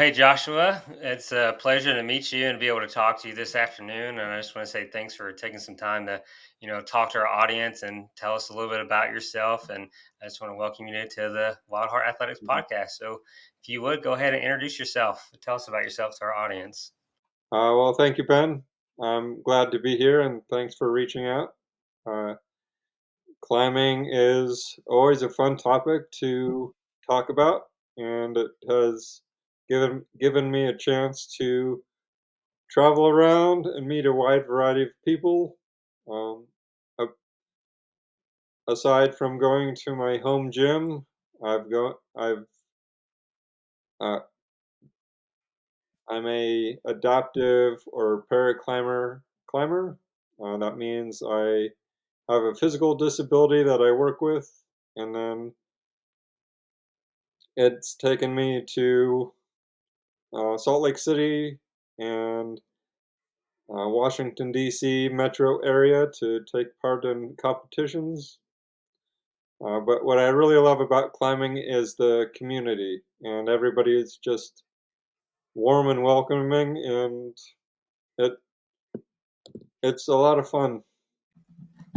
Hey Joshua, it's a pleasure to meet you and be able to talk to you this afternoon. And I just want to say thanks for taking some time to, talk to our audience and tell us a little bit about yourself. And I just want to welcome you to the Wild Heart Athletics Mhm. podcast. So if you would go ahead and introduce yourself, tell us about yourself to our audience. Well, thank you, Ben. I'm glad to be here, and thanks for reaching out. Uh, Climbing is always a fun topic to talk about, and it has given me a chance to travel around and meet a wide variety of people. Um, a- Aside from going to my home gym, I've uh, I'm a adaptive or climber. That means I have a physical disability that I work with, and then it's taken me to Salt Lake City and Washington, D.C. metro area to take part in competitions. But what I really love about climbing is the community, and everybody is just warm and welcoming, and it it's a lot of fun.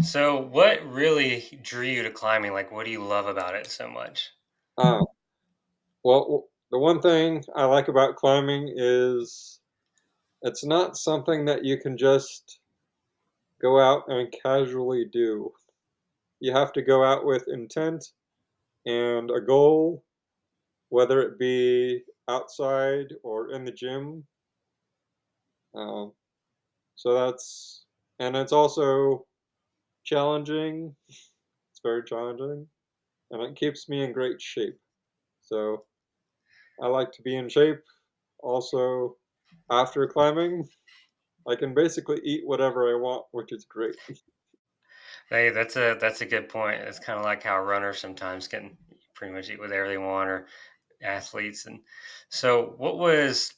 So, what really drew you to climbing? Like, what do you love about it so much? Uh, the one thing I like about climbing is it's not something that you can just go out and casually do. You have to go out with intent and a goal, whether it be outside or in the gym. Um, so that's, and it's also challenging. It's very challenging, and it keeps me in great shape. So I like to be in shape. Also, after climbing, I can basically eat whatever I want, which is great. Hey, that's a good point. It's kind of like how runners sometimes can pretty much eat whatever they want, or athletes. And so, what was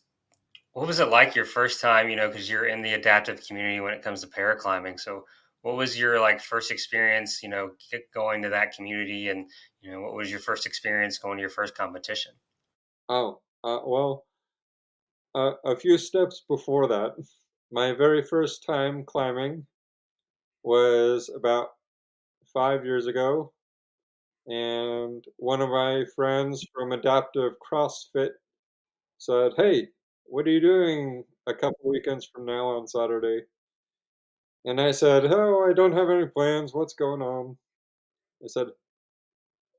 it like your first time, because you're in the adaptive community when it comes to paraclimbing. So what was your like first experience, going to that community, and what was your first experience going to your first competition? Well, a few steps before that, my very first time climbing was about 5 years ago, and one of my friends from Adaptive CrossFit said, "Hey, what are you doing a couple weekends from now on Saturday?" And I said, "Oh, I don't have any plans. What's going on?" I said,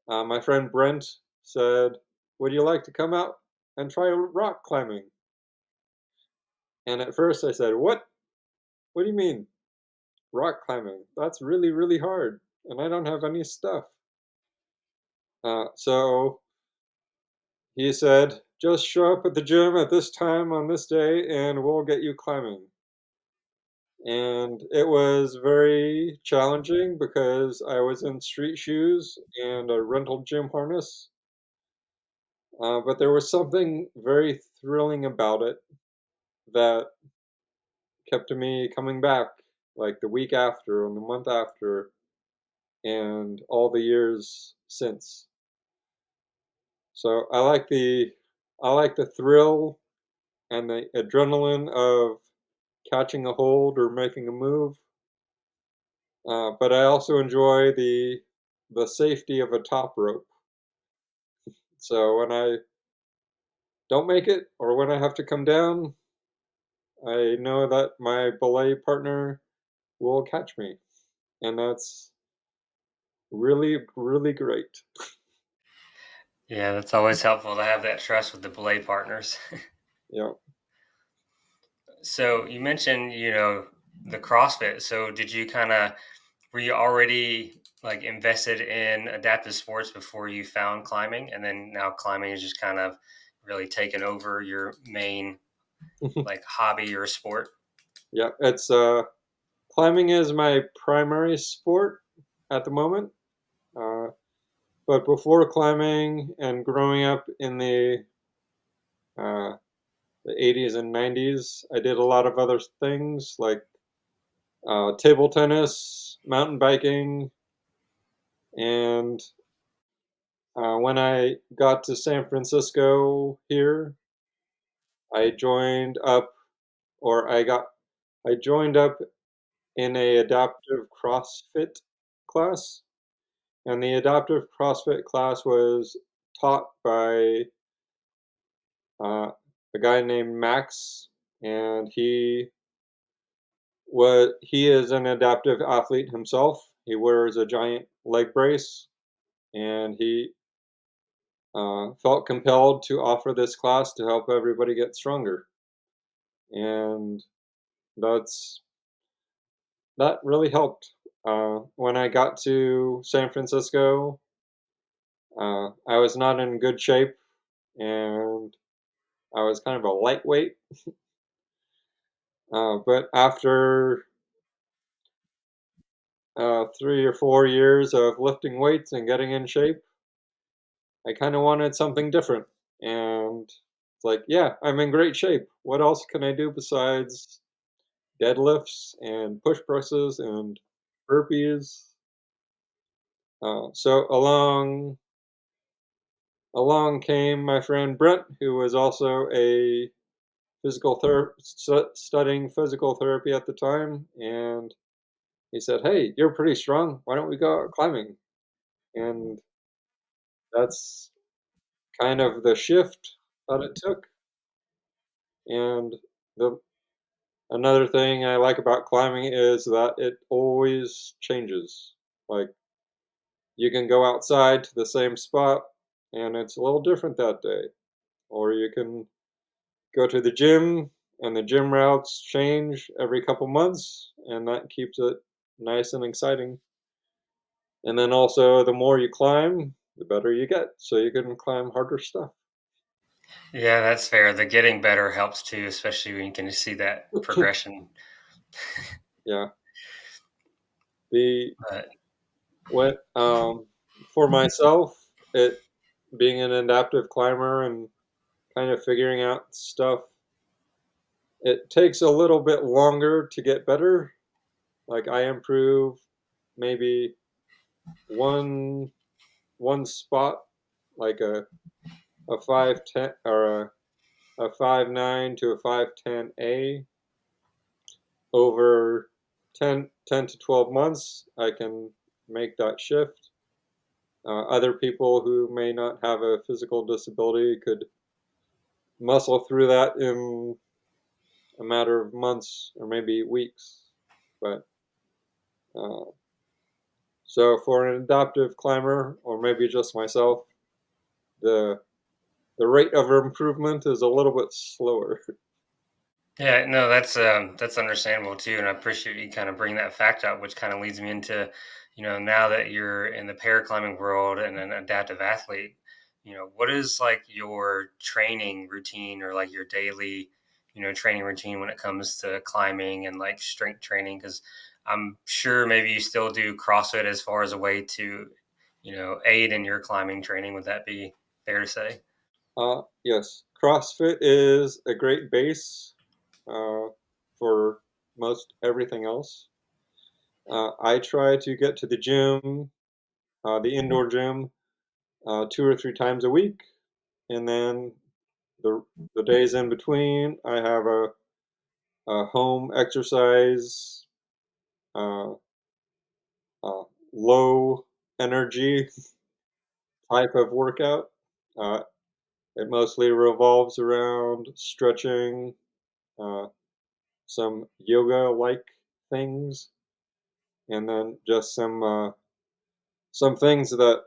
"My friend Brent said, would you like to come out and try rock climbing?" And at first I said, "What? What do you mean, rock climbing? That's really, really hard, and I don't have any stuff." So he said, "Just show up at the gym at this time on this day, and we'll get you climbing." And it was very challenging because I was in street shoes and a rental gym harness. But there was something very thrilling about it that kept me coming back, like the week after and the month after, and all the years since. So I like the thrill and the adrenaline of catching a hold or making a move. But I also enjoy the safety of a top rope. So when I don't make it or when I have to come down, I know that my belay partner will catch me, and that's really, really great. Yeah, that's always helpful to have that trust with the belay partners. Yeah. So you mentioned, the CrossFit. So did you kind of were you already like invested in adaptive sports before you found climbing, and then now climbing is just kind of really taken over your main like hobby or sport? Yeah, it's climbing is my primary sport at the moment. Uh, but before climbing and growing up in uh, the 80s and 90s, I did a lot of other things like table tennis, mountain biking, and when I got to San Francisco here, I joined up, or I joined up in a adaptive CrossFit class, and the adaptive CrossFit class was taught by uh, a guy named Max, and he is an adaptive athlete himself. He wears a giant leg brace, and he felt compelled to offer this class to help everybody get stronger. And that's that really helped. When I got to San Francisco, I was not in good shape, and I was kind of a lightweight. But after 3 or 4 years of lifting weights and getting in shape, I kind of wanted something different. And it's like, yeah, I'm in great shape. What else can I do besides deadlifts and push presses and burpees? So along came my friend Brent, who was also a studying physical therapy at the time, and he said, "Hey, you're pretty strong. Why don't we go out climbing?" And that's kind of the shift that it took. And the another thing I like about climbing is that it always changes. Like, you can go outside to the same spot and it's a little different that day. Or you can go to the gym and the gym routes change every couple months, and that keeps it nice and exciting. And then also, the more you climb, the better you get. So you can climb harder stuff. Yeah, that's fair. The getting better helps too, especially when you can see that progression. Yeah. The But what For myself, it being an adaptive climber and kind of figuring out stuff, it takes a little bit longer to get better. Like, I improve maybe one one spot, like a 5'10" or a 5'9" to a 5'10" over 10 to 12 months. I can make that shift. Other people who may not have a physical disability could muscle through that in a matter of months or maybe weeks. But uh, so for an adaptive climber, or maybe just myself, the the rate of improvement is a little bit slower. yeah, no, that's understandable too, and I appreciate you kind of bring that fact up, which kind of leads me into, now that you're in the paraclimbing world and an adaptive athlete, what is like your training routine or like your daily, training routine when it comes to climbing and like strength training? Because I'm sure maybe you still do CrossFit as far as a way to, aid in your climbing training. Would that be fair to say? Yes, CrossFit is a great base uh, for most everything else. I try to get to the gym, the indoor gym, 2 or 3 times a week, and then the the days in between, I have a home exercise, uh, uh, low energy type of workout. Uh, it mostly revolves around stretching, uh, some yoga-like things, and then just some things that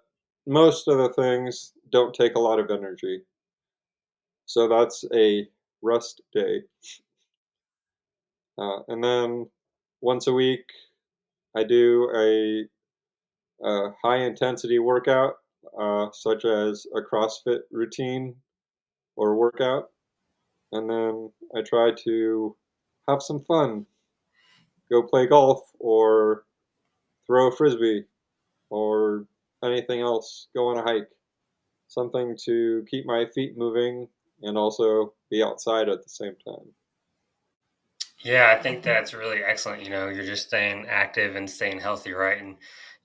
most of the things don't take a lot of energy. So that's a rest day. And then once a week, I do a high intensity workout, such as a CrossFit routine or workout. And then I try to have some fun, go play golf or throw a frisbee or anything else, go on a hike, something to keep my feet moving and also be outside at the same time. Yeah, I think that's really excellent. You're just staying active and staying healthy, right? And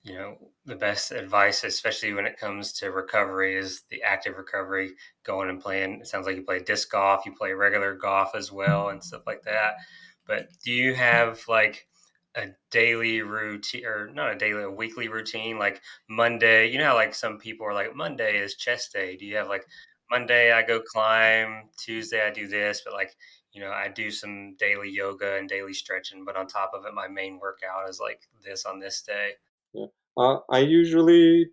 the best advice, especially when it comes to recovery, is the active recovery, going and playing. It sounds like you play disc golf, you play regular golf as well, and stuff like that. But do you have like a daily routine, or not a daily, a weekly routine? Like Monday, you know how like some people are like, Monday is chest day. Do you have like Monday I go climb, Tuesday I do this, but like, I do some daily yoga and daily stretching, but on top of it, my main workout is like this on this day. Yeah. I usually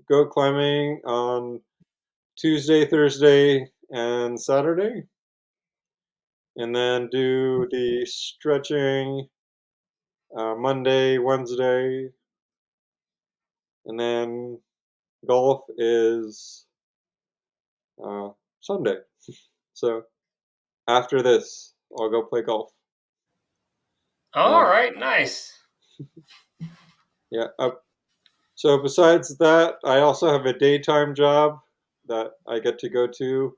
go climbing on Tuesday, Thursday, and Saturday, and then do the stretching Monday, Wednesday, and then golf is uh, Sunday. So after this, I'll go play golf. All Uh, right, nice. yeah. So besides that, I also have a daytime job that I get to go to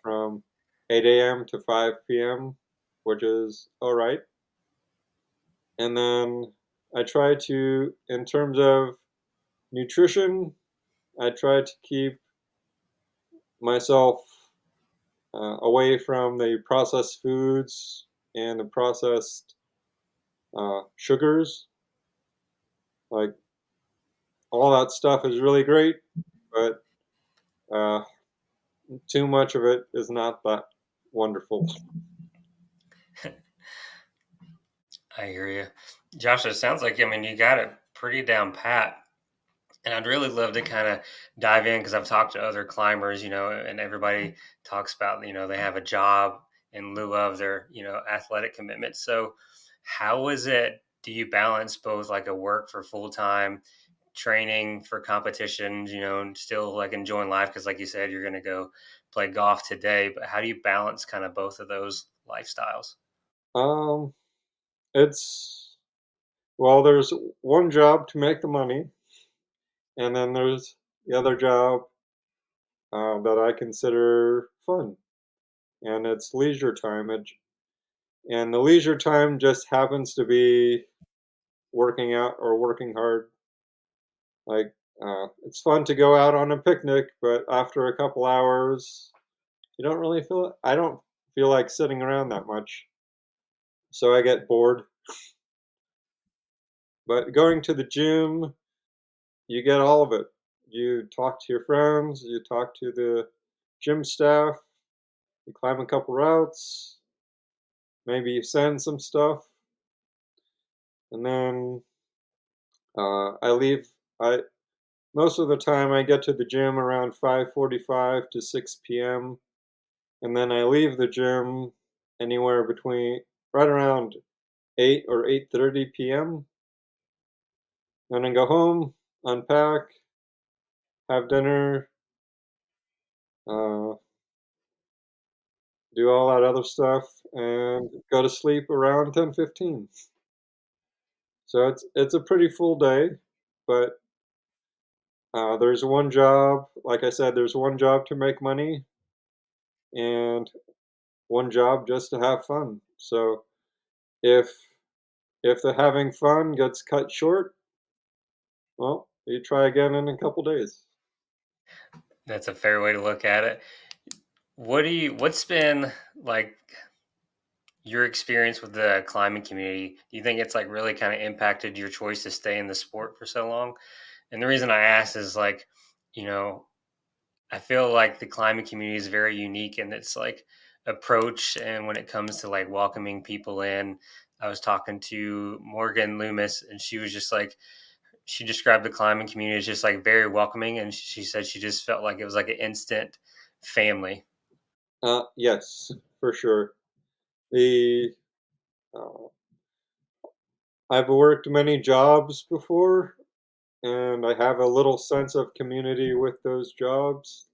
from 8 a.m. to 5 p.m., which is all right. And then I try to, in terms of nutrition, I try to keep myself away from the processed foods and the processed sugars. Like all that stuff is really great, but uh, too much of it is not that wonderful. I hear you, Josh. It sounds like, you got it pretty down pat. And I'd really love to kind of dive in, because I've talked to other climbers, and everybody talks about, they have a job in lieu of their, athletic commitment. So, how is it? Do you balance both like a work for full time training for competitions, and still like enjoying life? Because, like you said, you're going to go play golf today, but how do you balance kind of both of those lifestyles? Um, it's well, there's one job to make the money, and then there's the other job that I consider fun, and it's leisure time. And the leisure time just happens to be working out or working hard. Like, it's fun to go out on a picnic, but after a couple hours, you don't really feel it. I don't feel like sitting around that much, so I get bored. But going to the gym, you get all of it. You talk to your friends, you talk to the gym staff, you climb a couple routes, maybe you send some stuff, and then I leave. I Most of the time I get to the gym around 5:45 to 6 p.m. and then I leave the gym anywhere between right around 8 or 8:30 p.m. Then I go home, unpack, have dinner, uh, do all that other stuff, and go to sleep around 10:15. So it's a pretty full day, but there's one job. Like I said, there's one job to make money, and one job just to have fun. So if if the having fun gets cut short, well, you try again in a couple days. That's a fair way to look at it. What's been like your experience with the climbing community? Do you think it's like really kind of impacted your choice to stay in the sport for so long? And the reason I ask is like, you know, I feel like the climbing community is very unique in its like approach, and when it comes to like welcoming people in. I was talking to Morgan Loomis, and she was just like, she described the climbing community as just like very welcoming, and she said she just felt like it was like an instant family. Yes, for sure. The uh, I've worked many jobs before, and I have a little sense of community with those jobs.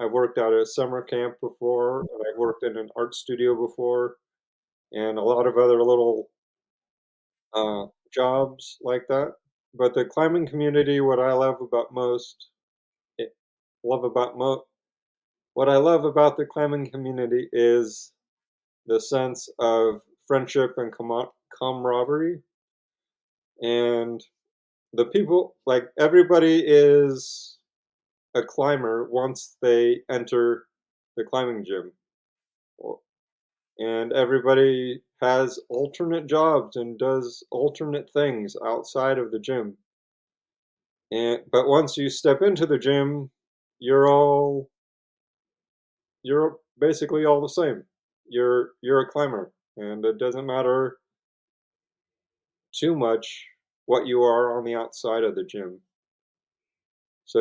I've worked at a summer camp before, and I've worked in an art studio before, and a lot of other little jobs like that. But the climbing community, it, love about mo, what I love about the climbing community is the sense of friendship and camaraderie. and the people like everybody is a climber once they enter the climbing gym. Well, and everybody has alternate jobs and does alternate things outside of the gym. And but once you step into the gym, you're all you're basically all the same. You're a climber, and it doesn't matter too much what you are on the outside of the gym. So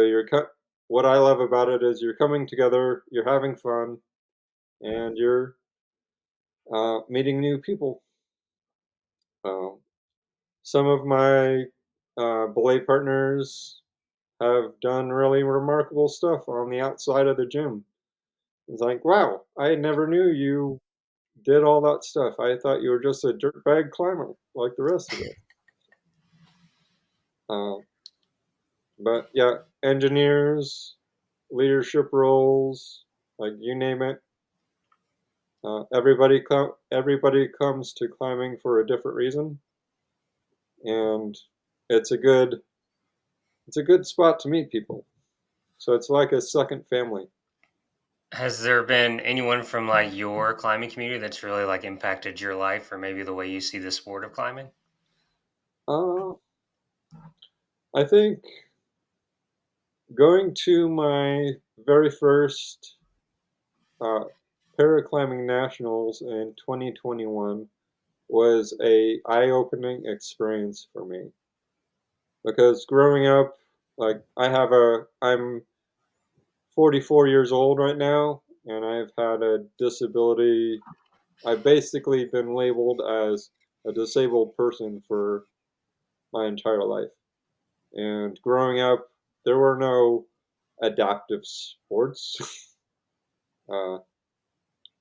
what I love about it is you're coming together, you're having fun, and you're meeting new people. Um, some of my belay partners have done really remarkable stuff on the outside of the gym. It's like, wow, I never knew you did all that stuff. I thought you were just a dirtbag climber like the rest of us. Uh, but yeah, engineers, leadership roles, like you name it. Everybody comes to climbing for a different reason, and it's a good it's a good spot to meet people. So it's like a second family. Has there been anyone from like your climbing community that's really like impacted your life or maybe the way you see the sport of climbing? Uh, I think going to my very first uh, Paraclimbing Nationals in 2021 was a eye-opening experience for me because growing up, like I'm 44 years old right now, and I've had a disability. I've basically been labeled as a disabled person for my entire life. And growing up, there were no adaptive sports, uh,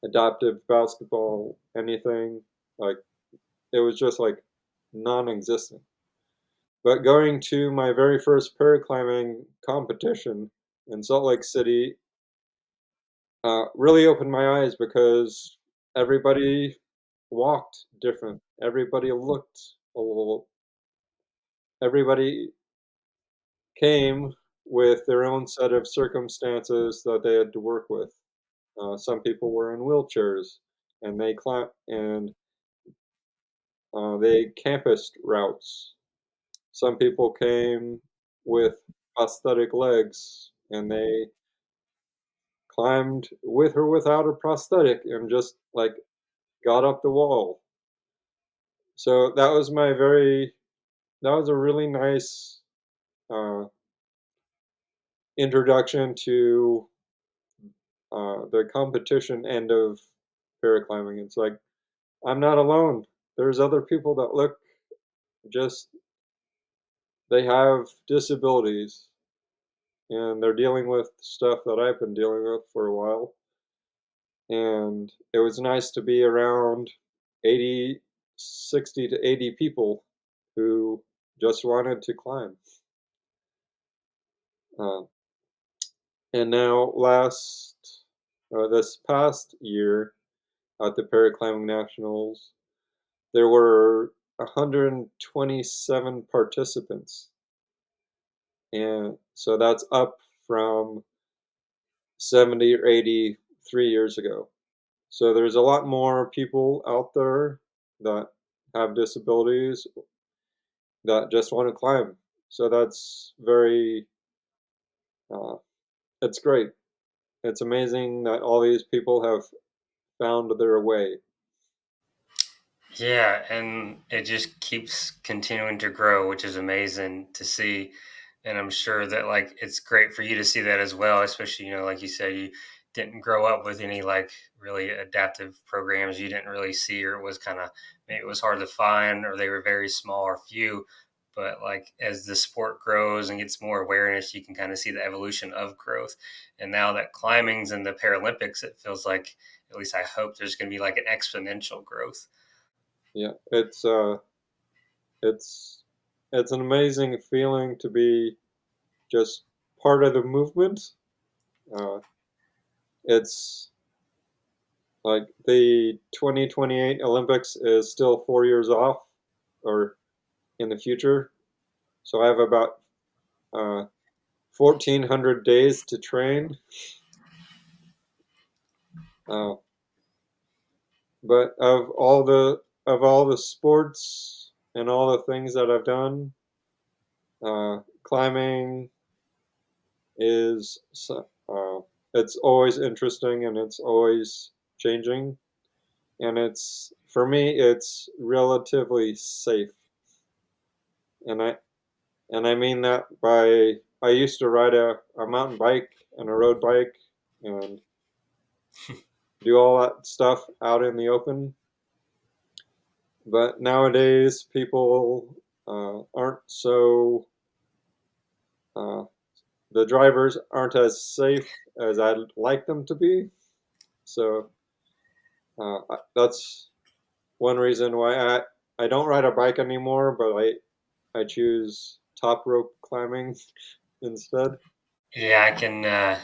adaptive basketball, anything. Like, it was just like non existent. But going to my very first paraclimbing competition in Salt Lake City really opened my eyes because everybody walked different. Everybody looked a little, everybody came with their own set of circumstances that they had to work with. Some people were in wheelchairs, and they campused routes. Some people came with prosthetic legs, and they climbed with or without a prosthetic and just like got up the wall. So that was a really nice uh, introduction to the competition end of paraclimbing. It's like I'm not alone. There's other people that look just they have disabilities and they're dealing with stuff that I've been dealing with for a while. And it was nice to be around 80, 60 to 80 people who just wanted to climb. Uh, and now, this past year at the Paraclimbing Nationals, there were 127 participants. And so that's up from 70 or 80 3 years ago. So there's a lot more people out there that have disabilities that just want to climb. So uh, it's great. It's amazing that all these people have found their way. Yeah, and it just keeps continuing to grow, which is amazing to see. And I'm sure that like it's great for you to see that as well, especially, like you said, you didn't grow up with any like really adaptive programs you didn't really see, or it was kind of maybe it was hard to find, or they were very small or few. But like as the sport grows and gets more awareness, you can kind of see the evolution of growth. And now that climbing's in the Paralympics, it feels like, at least I hope, there's going to be like an exponential growth. Yeah, it's it's an amazing feeling to be just part of the movement. Uh, it's like the 2028 Olympics is still 4 years off, or in the future. So I have about 1,400 days to train. Uh, but of all the sports and all the things that I've done, climbing is it's always interesting and it's always changing, and it's for me it's relatively safe, and I mean that by I used to ride a mountain bike and a road bike and do all that stuff out in the open, but nowadays people aren't so uh, the drivers aren't as safe as I'd like them to be. So that's one reason why I don't ride a bike anymore, but I choose top rope climbing instead. Yeah, I can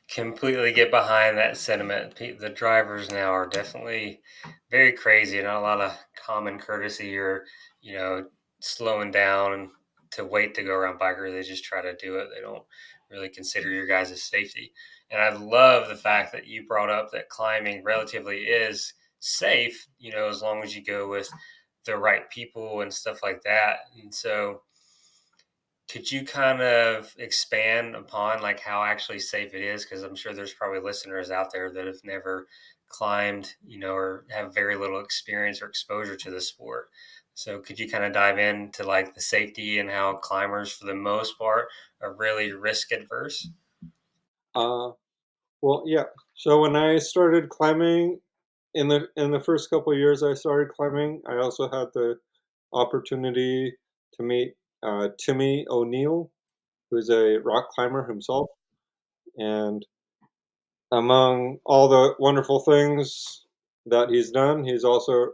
completely get behind that sentiment. The drivers now are definitely very crazy. Not a lot of common courtesy or, you know, slowing down and to wait to go around bikers. They just try to do it. They don't really consider your guys' safety. And I love the fact that you brought up that climbing relatively is safe, you know, as long as you go with the right people and stuff like that. And so, could you kind of expand upon like how actually safe it is? Because I'm sure there's probably listeners out there that have never climbed, you know, or have very little experience or exposure to the sport. So could you kind of dive into like the safety and how climbers, for the most part, are really risk adverse? Uh, well, yeah. So when I started climbing in the first couple of years I started climbing, I also had the opportunity to meet Timmy O'Neill, who's a rock climber himself, and among all the wonderful things that he's done, he's also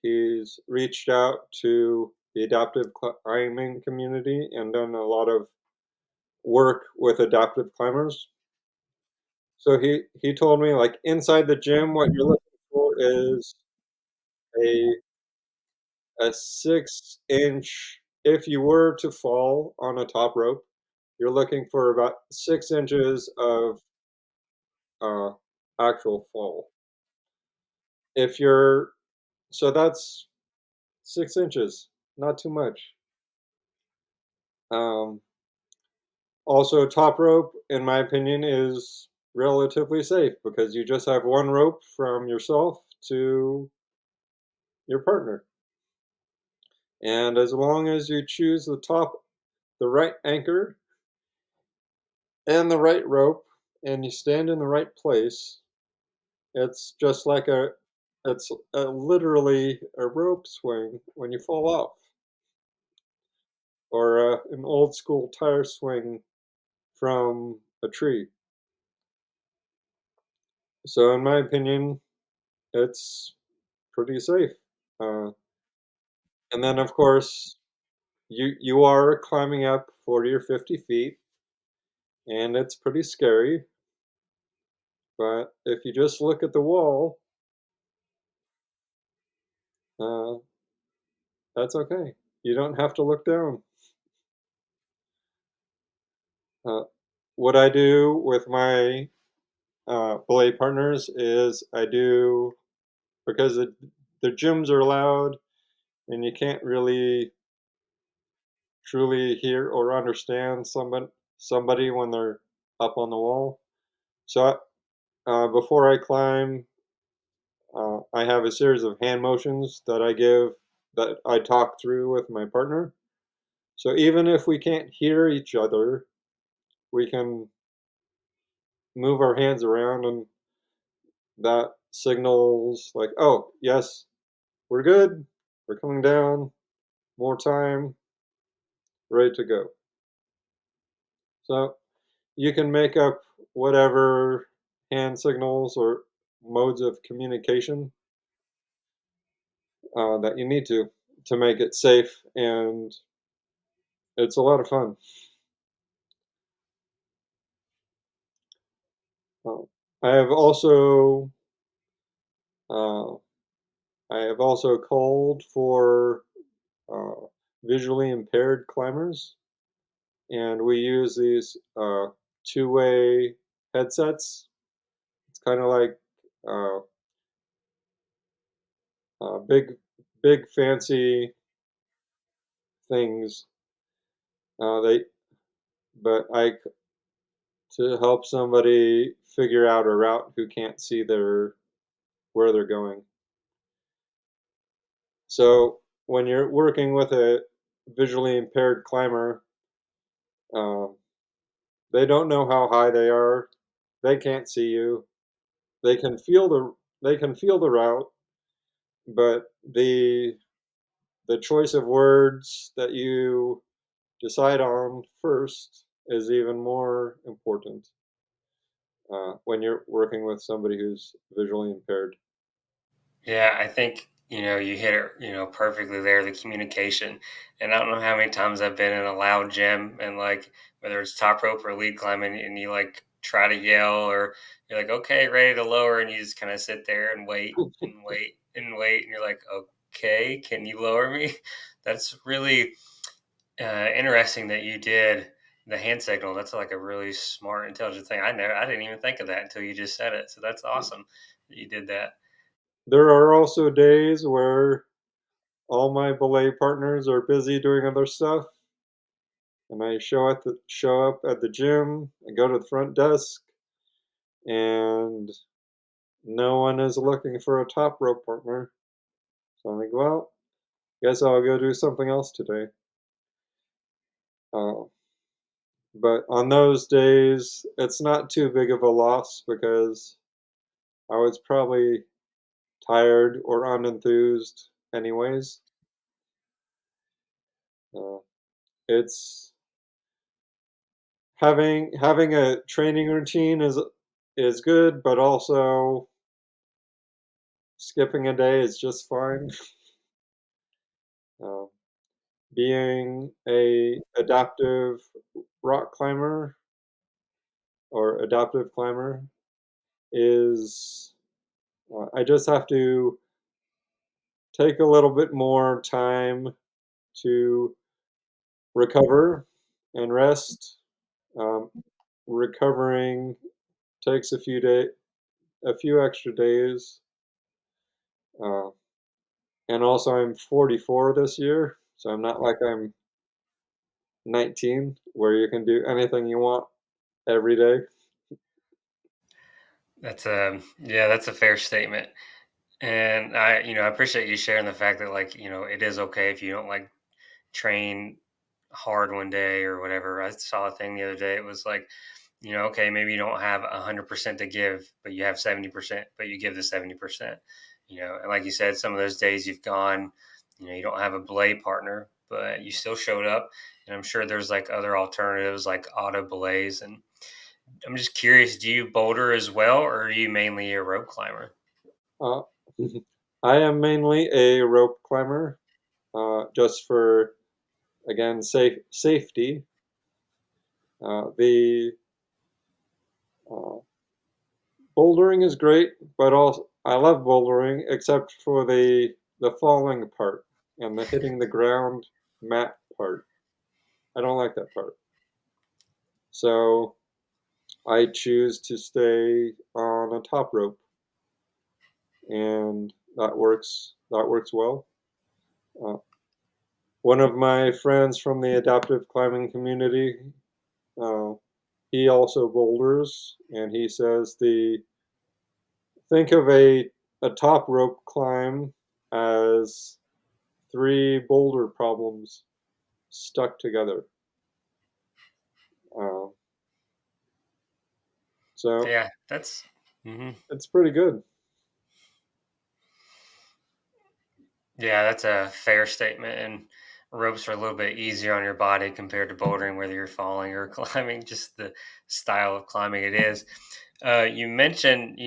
he's reached out to the adaptive climbing community and done a lot of work with adaptive climbers. So he told me like inside the gym, what you're looking for is a 6 inch. If you were to fall on a top rope, you're looking for about 6 inches of uh, actual fall. If you're So that's 6 inches, not too much. Um, Also, top rope, in my opinion, is relatively safe because you just have one rope from yourself to your partner. And as long as you choose the right anchor and the right rope, and you stand in the right place, it's just like it's literally a rope swing when you fall off, or an old school tire swing from a tree. So, in my opinion, it's pretty safe. Uh, and then, of course, you are climbing up 40 or 50 feet, and it's pretty scary. But if you just look at the wall, uh, that's okay. You don't have to look down. Uh, what I do with my belay partners is I do because the gyms are loud and you can't really truly hear or understand somebody when they're up on the wall. So before I climb, I have a series of hand motions that I talk through with my partner. So even if we can't hear each other, we can move our hands around, and that signals like, oh, yes, we're good. We're coming down. More time. Ready to go. So you can make up whatever hand signals or modes of communication that you need to make it safe, and it's a lot of fun. Uh, I have also uh, I have also called for visually impaired climbers, and we use these two-way headsets. It's kind of like uh, big fancy things. They but I to help somebody figure out a route who can't see their where they're going. So when you're working with a visually impaired climber, um, they don't know how high they are. They can't see you. They can feel the route, but the choice of words that you decide on first is even more important when you're working with somebody who's visually impaired. Yeah, I think, you hit it, perfectly there, the communication. And I don't know how many times I've been in a loud gym and like whether it's top rope or lead climbing and you like try to yell or you're like, okay, ready to lower, and you just kind of sit there and wait and wait and wait and you're like, okay, can you lower me? That's really interesting that you did the hand signal. That's like a really smart, intelligent thing. I didn't even think of that until you just said it. So that's awesome that you did that. There are also days where all my belay partners are busy doing other stuff, and I show up at the gym and go to the front desk, and no one is looking for a top rope partner. So I'm like, well, guess I'll go do something else today. Uh, but on those days, it's not too big of a loss because I was probably tired or unenthused anyways. Uh, it's having a training routine is good, but also skipping a day is just fine. Uh, being a adaptive rock climber or adaptive climber is I just have to take a little bit more time to recover and rest. Um, recovering takes a few extra days, uh, and also I'm 44 this year, so I'm not like I'm 19 where you can do anything you want every day. That's a fair statement. And I appreciate you sharing the fact that like, it is okay if you don't like train hard one day or whatever. I saw a thing the other day. It was like, okay, maybe you don't have 100% to give, but you have 70%, but you give the 70%. And like you said, some of those days you've gone, you don't have a belay partner, but you still showed up. And I'm sure there's like other alternatives like auto belays. And I'm just curious, do you boulder as well, or are you mainly a rope climber? Uh, I am mainly a rope climber, just for again safety. The uh, bouldering is great, but also I love bouldering except for the falling part and the hitting the ground mat part. I don't like that part. So I choose to stay on a top rope, and That works well. Uh, one of my friends from the adaptive climbing community, uh, he also boulders, and he says the think of a top rope climb as three boulder problems stuck together. Uh, so Yeah, that's. Mhm. it's pretty good. Yeah, that's a fair statement. And ropes are a little bit easier on your body compared to bouldering, whether you're falling or climbing, just the style of climbing it is. You mentioned,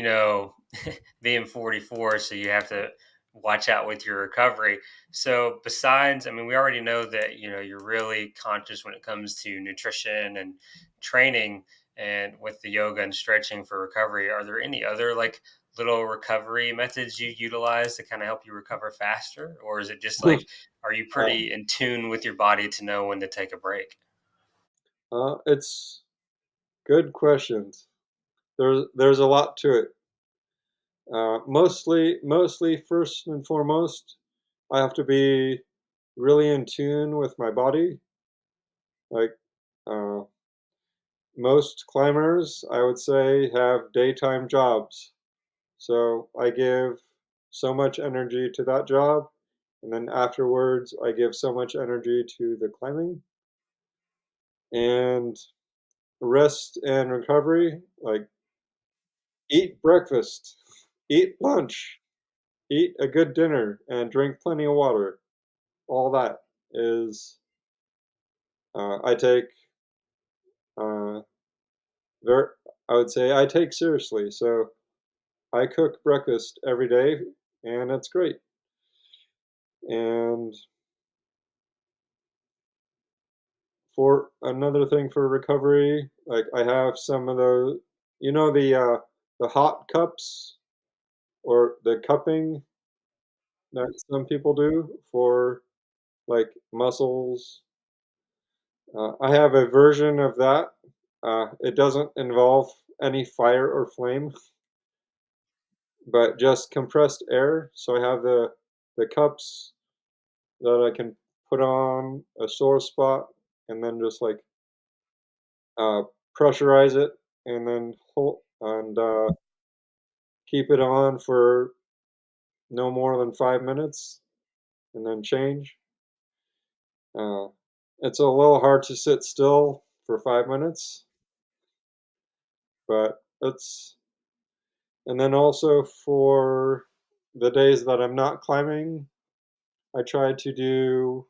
being 44, so you have to watch out with your recovery. So, besides, I mean, we already know that, you're really conscious when it comes to nutrition and training and with the yoga and stretching for recovery. Are there any other like little recovery methods you utilize to kind of help you recover faster, or is it just like, are you Uh, pretty in tune with your body to know when to take a break? it's good questions. There's a lot to it. Mostly, first and foremost, I have to be really in tune with my body. Like, uh, most climbers, I would say, have daytime jobs. So I give so much energy to that job, and then afterwards, I give so much energy to the climbing. And rest and recovery, like eat breakfast, eat lunch, eat a good dinner, and drink plenty of water. All that is, I take, uh, very, I would say I take seriously. So I cook breakfast every day, and it's great. And for another thing for recovery, like I have some of those, the hot cups or the cupping that some people do for like muscles. I have a version of that. It doesn't involve any fire or flame, but just compressed air. So I have the cups that I can put on a sore spot and then just like uh, pressurize it and then hold and keep it on for no more than 5 minutes and then change. Uh, it's a little hard to sit still for 5 minutes, but it's and then also for the days that I'm not climbing, I try to do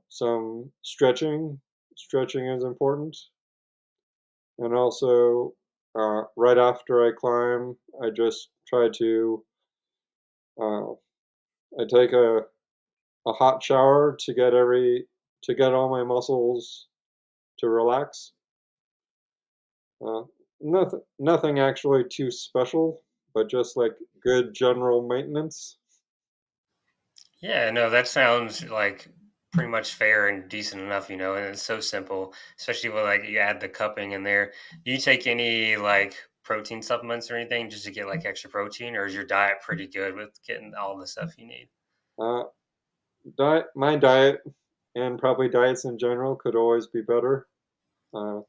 some stretching. Stretching is important. And also, right after I climb, I just try to, uh, I take a hot shower to get all my muscles to relax. Uh, nothing actually too special, but just like good general maintenance. Yeah, no, that sounds like pretty much fair and decent enough, and it's so simple, especially when like you add the cupping in there. Do you take any like protein supplements or anything just to get like extra protein, or is your diet pretty good with getting all the stuff you need? Uh, my diet and probably diets in general could always be better. Uh,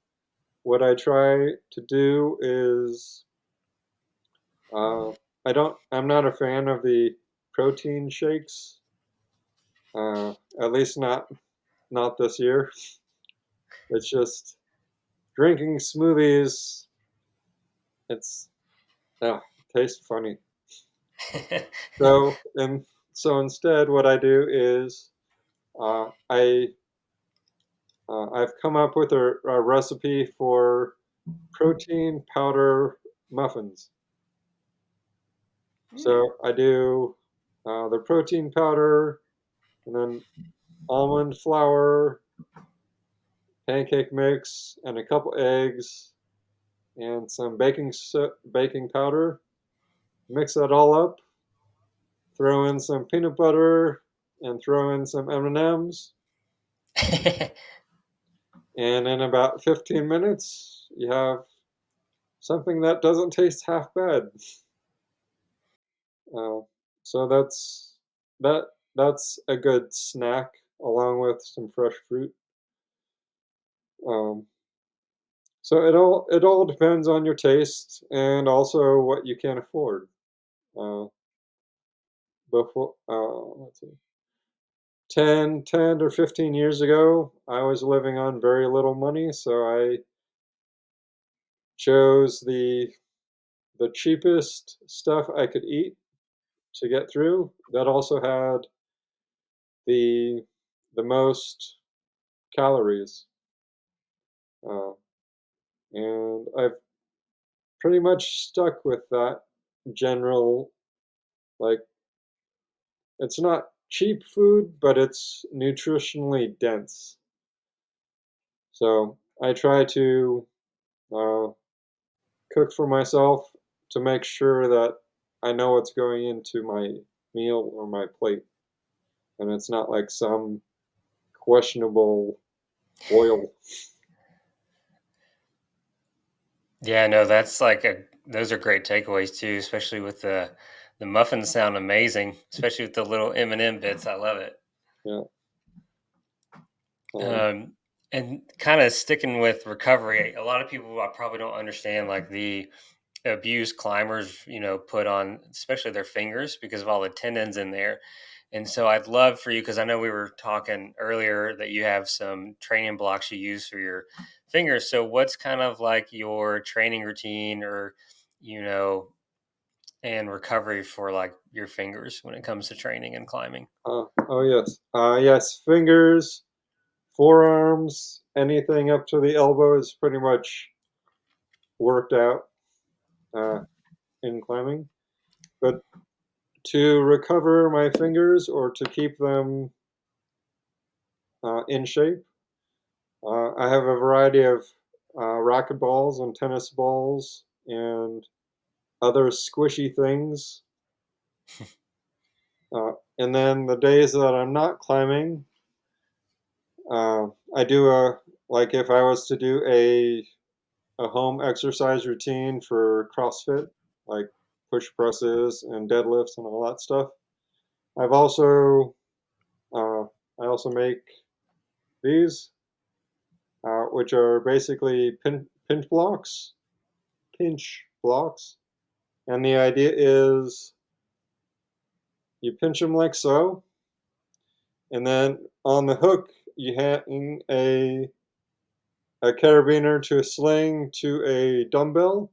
what I try to do is uh, I'm not a fan of the protein shakes. At least not this year. It's just drinking smoothies. It's tastes funny. So and so instead, what I do is I've come up with a recipe for protein powder muffins. Hmm. So I do the protein powder and then almond flour, pancake mix, and a couple eggs and some baking powder. Mix that all up. Throw in some peanut butter and throw in some M&Ms. And in about 15 minutes, you have something that doesn't taste half bad. Uh, so that that's a good snack along with some fresh fruit. Um, so it all depends on your taste and also what you can afford. Uh, let's see, 10 or 15 years ago, I was living on very little money, so I chose the cheapest stuff I could eat to get through. That also had the the most calories, uh, and I've pretty much stuck with that general, like, it's not cheap food, but it's nutritionally dense. So I try to uh, cook for myself to make sure that I know what's going into my meal or my plate, and it's not like some questionable oil. Yeah, no, that's like a those are great takeaways too, especially with the muffins sound amazing, especially with the little M&M bits. I love it. Yeah. Um, Um, and kind of sticking with recovery, a lot of people I probably don't understand like the abuse climbers, put on, especially their fingers because of all the tendons in there. And so I'd love for you, because I know we were talking earlier that you have some training blocks you use for your fingers. So what's kind of like your training routine or, you know, and recovery for like your fingers when it comes to training and climbing? oh yes. Yes, fingers, forearms, anything up to the elbow is pretty much worked out uh, in climbing. But to recover my fingers or to keep them in shape, I have a variety of racket balls and tennis balls and other squishy things. And then the days that I'm not climbing, I do like if I was to do a home exercise routine for CrossFit, like push presses and deadlifts and all that stuff. I've also uh, I also make these, which are basically pinch blocks, and the idea is you pinch them like so, and then on the hook you hang a carabiner to a sling to a dumbbell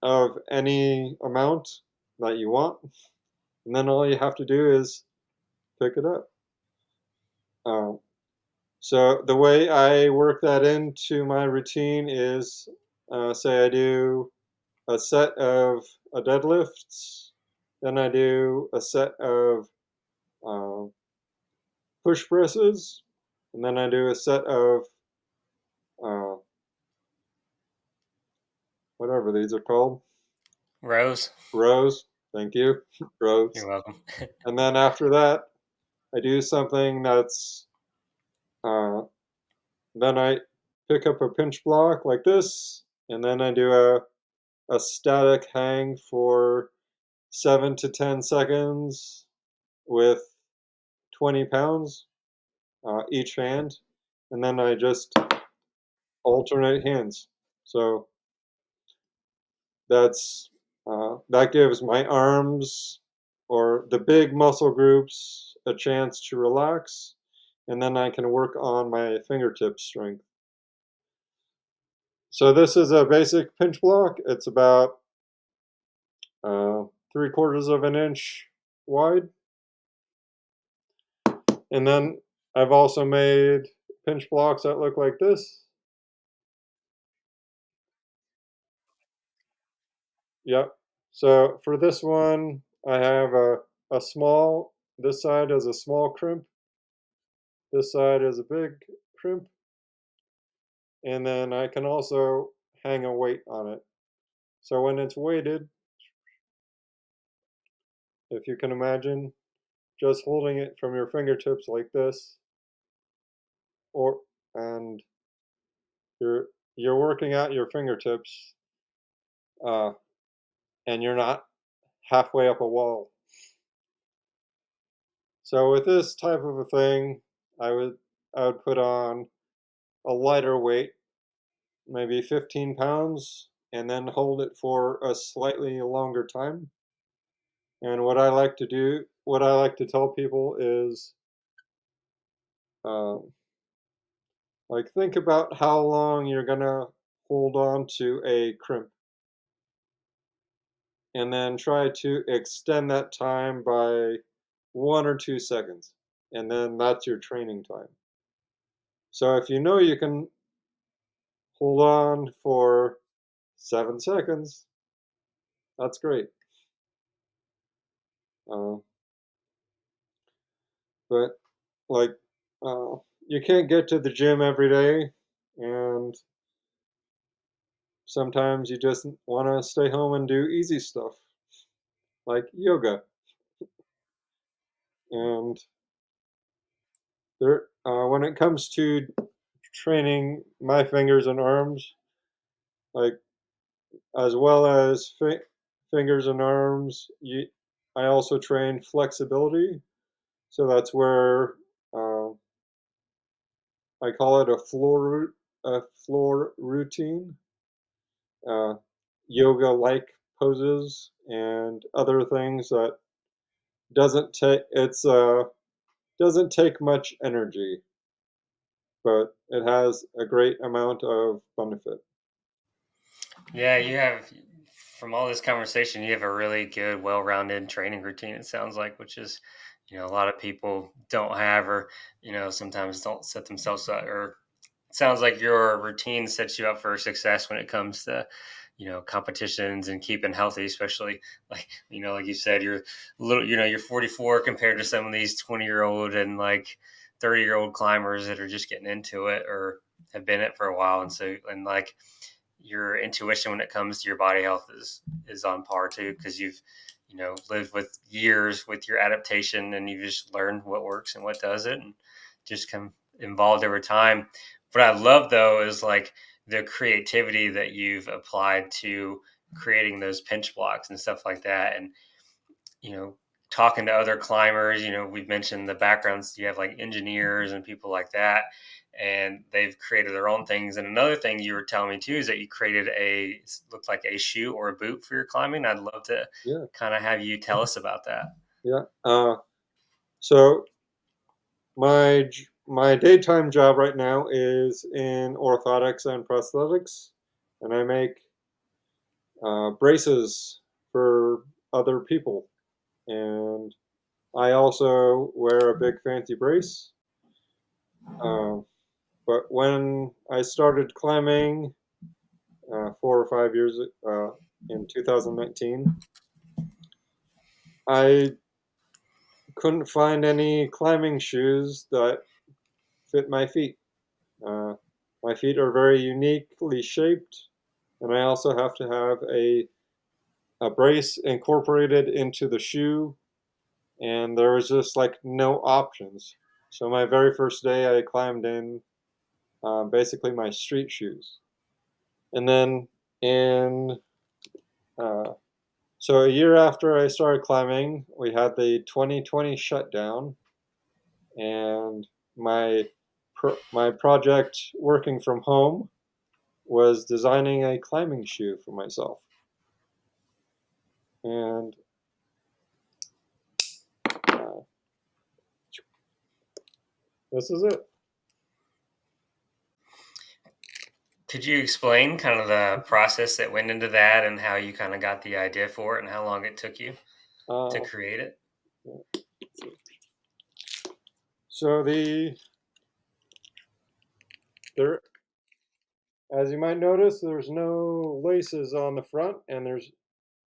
of any amount that you want, and then all you have to do is pick it up. Um, so the way I work that into my routine is, say I do a set of deadlifts, then I do a set of uh, push presses, and then I do a set of uh, whatever these are called, Rose, rows. Thank you, you're rows. welcome. And then after that, I do something that's uh, then I pick up a pinch block like this, and then I do a static hang for 7 to 10 seconds with 20 pounds each hand, and then I just alternate hands. So that gives my arms or the big muscle groups a chance to relax, and then I can work on my fingertip strength. So this is a basic pinch block. It's about 3/4 of an inch wide, and then I've also made pinch blocks that look like this. Yep. So for this one, I have a small, this side is a small crimp, this side is a big crimp, and then I can also hang a weight on it. So when it's weighted, if you can imagine, just holding it from your fingertips like this, or and you're you're working out your fingertips, uh, and you're not halfway up a wall. So with this type of a thing, I would I would put on a lighter weight, maybe 15 pounds, and then hold it for a slightly longer time. And what I like to tell people is, um, like, think about how long you're gonna hold on to a crimp, and then try to extend that time by 1 or 2 seconds, and then that's your training time. So if you know you can hold on for 7 seconds, that's great. Uh, but like, uh, you can't get to the gym every day, and sometimes you just want to stay home and do easy stuff like yoga. And when it comes to training my fingers and arms, like as well as fingers and arms, I also train flexibility. So that's where uh, I call it a floor routine, uh, yoga-like poses and other things that doesn't take much energy, but it has a great amount of benefit. Yeah, you have from all this conversation, you have a really good, well-rounded training routine. It sounds like, which is, a lot of people don't have, or sometimes don't set themselves up. Or it sounds like your routine sets you up for success when it comes to, competitions and keeping healthy. Especially like like you said, you're little. You're 44 compared to some of these 20-year-old and like 30-year-old climbers that are just getting into it or have been it for a while, and so and like your intuition when it comes to your body health is on par too, because you've lived with years with your adaptation and you've just learned what works and what doesn't and just come involved over time. What I love though is like the creativity that you've applied to creating those pinch blocks and stuff like that. And you know, talking to other climbers, we've mentioned the backgrounds. You have like engineers and people like that, and they've created their own things. And another thing you were telling me too is that you created looked like a shoe or a boot for your climbing. I'd love to Yeah, kind of have you tell us about that. yeah. So my daytime job right now is in orthotics and prosthetics, and I make braces for other people. And I also wear a big fancy brace. Uh, but when I started climbing 4 or 5 years in 2019, I couldn't find any climbing shoes that fit my feet. Uh, my feet are very uniquely shaped, and I also have to have a brace incorporated into the shoe, and there was just like no options. So my very first day, I climbed in basically my street shoes, and then in uh, so a year after I started climbing, we had the 2020 shutdown, and my my project working from home was designing a climbing shoe for myself, and uh, this is it. Could you explain kind of the process that went into that and how you kind of got the idea for it and how long it took you to Uh, create it? so there, as you might notice, there's no laces on the front, and there's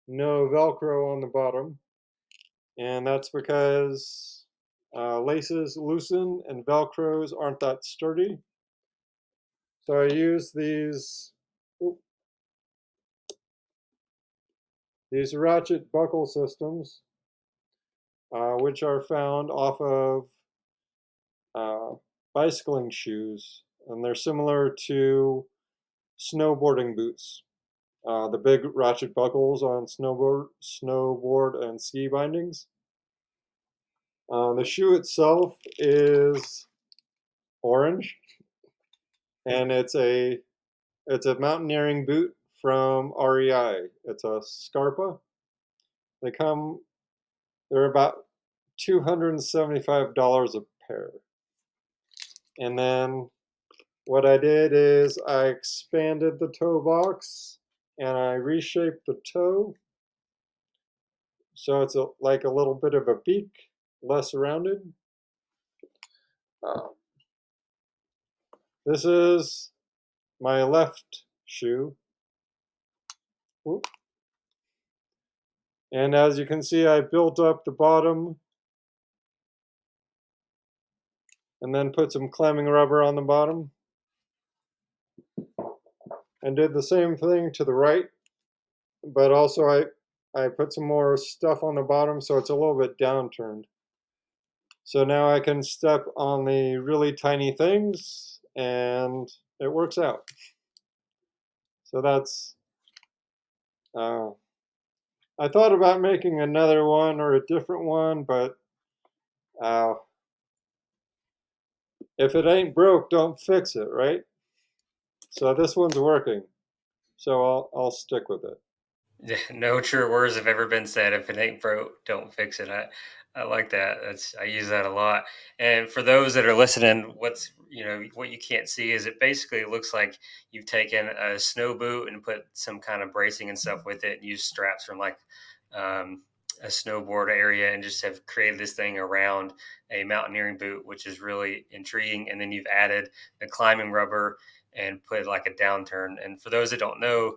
no Velcro on the bottom, and that's because laces loosen and Velcros aren't that sturdy. So I use these ratchet buckle systems, which are found off of uh, bicycling shoes, and they're similar to snowboarding boots. The big ratchet buckles on snowboard and ski bindings. The shoe itself is orange, and it's a mountaineering boot from REI. It's a Scarpa. They come. They're about $275 a pair. And then what I did is I expanded the toe box and I reshaped the toe so it's like a little bit of a beak, less rounded. Uh, this is my left shoe. Whoop. And as you can see, I built up the bottom and then put some climbing rubber on the bottom. and did the same thing to the right, but also I put some more stuff on the bottom so it's a little bit downturned. So now I can step on the really tiny things and it works out. So that's uh, I thought about making another one or a different one, but uh, if it ain't broke, don't fix it, right? So this one's working, so I'll stick with it. Yeah, no true words have ever been said. If it ain't broke, don't fix it. I like that. I use that a lot. And for those that are listening, what you can't see is it basically looks like you've taken a snow boot and put some kind of bracing and stuff with it, and used straps from like um, a snowboard area, and just have created this thing around a mountaineering boot, which is really intriguing. And then you've added the climbing rubber and put like a downturn. And for those that don't know,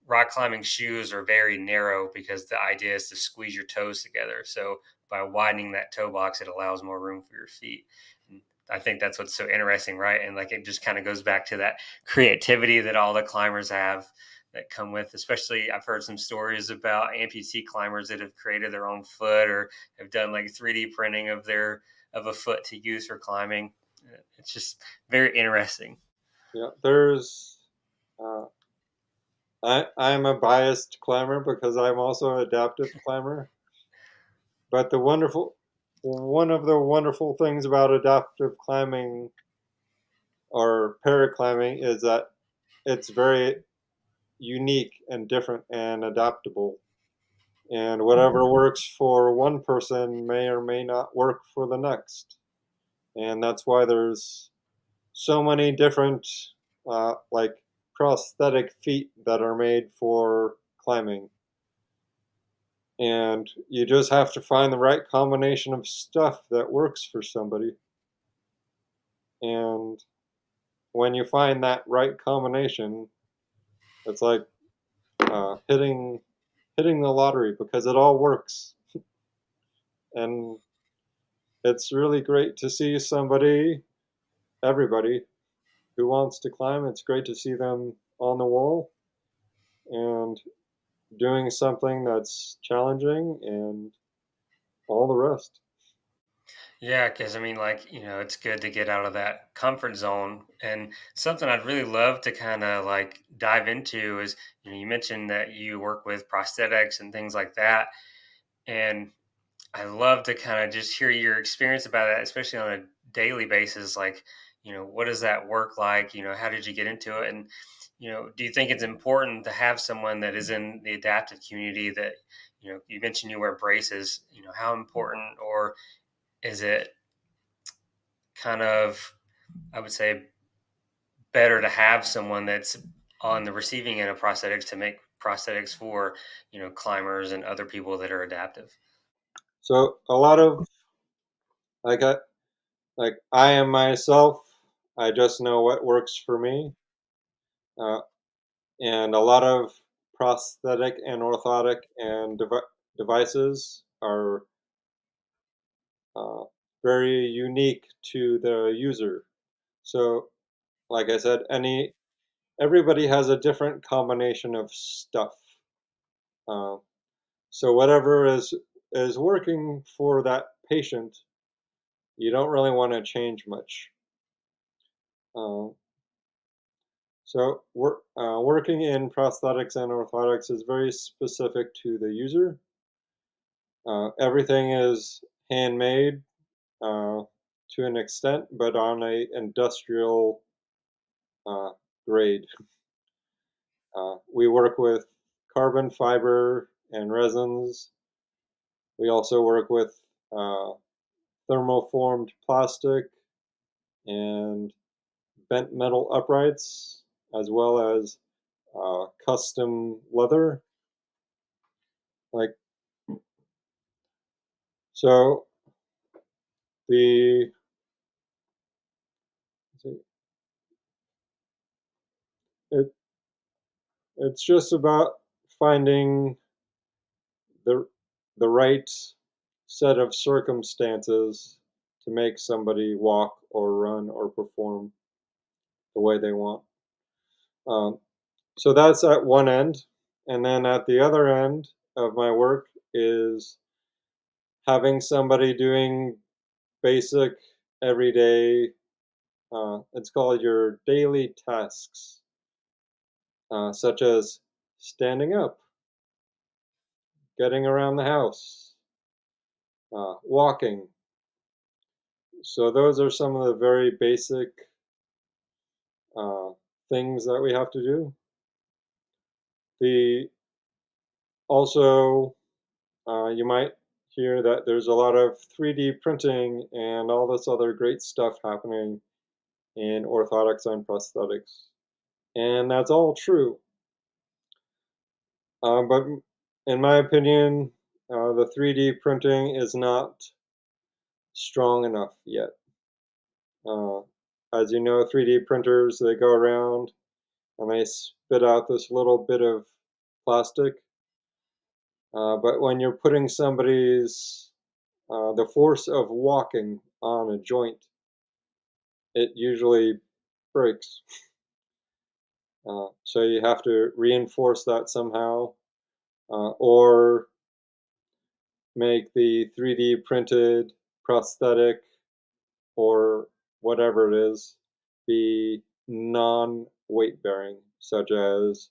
rock climbing shoes are very narrow because the idea is to squeeze your toes together. So by widening that toe box, it allows more room for your feet. And I think that's what's so interesting, right? And like it just kind of goes back to that creativity that all the climbers have that come with. Especially, I've heard some stories about amputee climbers that have created their own foot or have done like 3D printing of a foot to use for climbing. It's just very interesting. Yeah, there's uh, I'm a biased climber because I'm also an adaptive climber. But the wonderful one of the wonderful things about adaptive climbing or paraclimbing is that it's very unique and different and adaptable. And whatever works for one person may or may not work for the next. And that's why there's so many different like prosthetic feet that are made for climbing. And you just have to find the right combination of stuff that works for somebody. And when you find that right combination, it's like hitting the lottery because it all works. And it's really great to see everybody who wants to climb. It's great to see them on the wall and doing something that's challenging and all the rest. Yeah, because I mean, it's good to get out of that comfort zone. And something I'd really love to kind of like dive into is, you mentioned that you work with prosthetics and things like that. And I love to kind of just hear your experience about that, especially on a daily basis. Like, what does that work like? How did you get into it? And, do you think it's important to have someone that is in the adaptive community that, you mentioned you wear braces, how important, or is it kind of, I would say, better to have someone that's on the receiving end of prosthetics to make prosthetics for, climbers and other people that are adaptive? So a lot of like I am myself. I just know what works for me. Uh, and a lot of prosthetic and orthotic and devices are uh, very unique to the user. So, like I said, everybody has a different combination of stuff. Uh, so whatever is working for that patient, you don't really want to change much. Uh, working in prosthetics and orthotics is very specific to the user. Everything is handmade uh, to an extent, but on a industrial uh, grade. We work with carbon fiber and resins. We also work with uh, thermoformed plastic and bent metal uprights, as well as custom leather. Like so, the it it's just about finding the the right set of circumstances to make somebody walk or run or perform the way they want. Um, So that's at one end, and then at the other end of my work is having somebody doing basic everyday, it's called your daily tasks, such as standing up, getting around the house, walking. So those are some of the very basic uh, things that we have to do. The also you might hear that there's a lot of 3D printing and all this other great stuff happening in orthotics and prosthetics, and that's all true. But in my opinion, the 3D printing is not strong enough yet. Uh, as you know, 3D printers, they go around and they spit out this little bit of plastic. But when you're putting the force of walking on a joint, it usually breaks. So you have to reinforce that somehow, or make the 3D printed prosthetic or whatever it is be non weight bearing, such as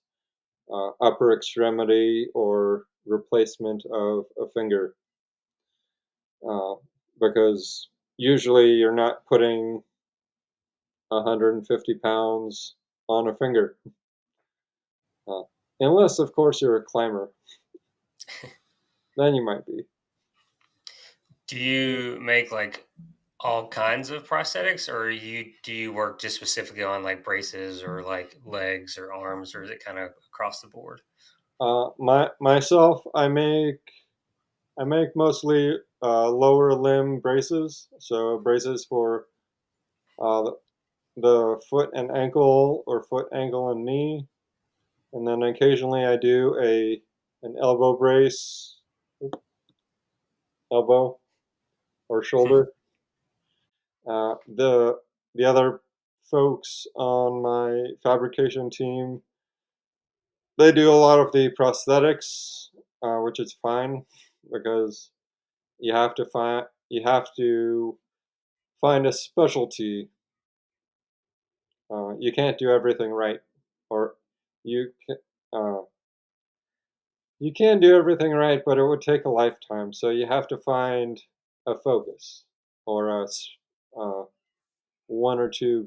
upper extremity or replacement of a finger, uh, because usually you're not putting 150 pounds on a finger, uh, unless, of course, you're a climber. Then you might be. Do you make like all kinds of prosthetics, or do you work just specifically on like braces or like legs or arms, or is it kind of across the board? Myself, I make mostly lower limb braces, so braces for uh, the foot and ankle, or foot, ankle, and knee, and then occasionally I do a an elbow brace, elbow or shoulder. The other folks on my fabrication team, they do a lot of the prosthetics, which is fine because you have to find a specialty. You can't do everything right, or you can, you can do everything right, but it would take a lifetime. So you have to find a focus, or uh, one or two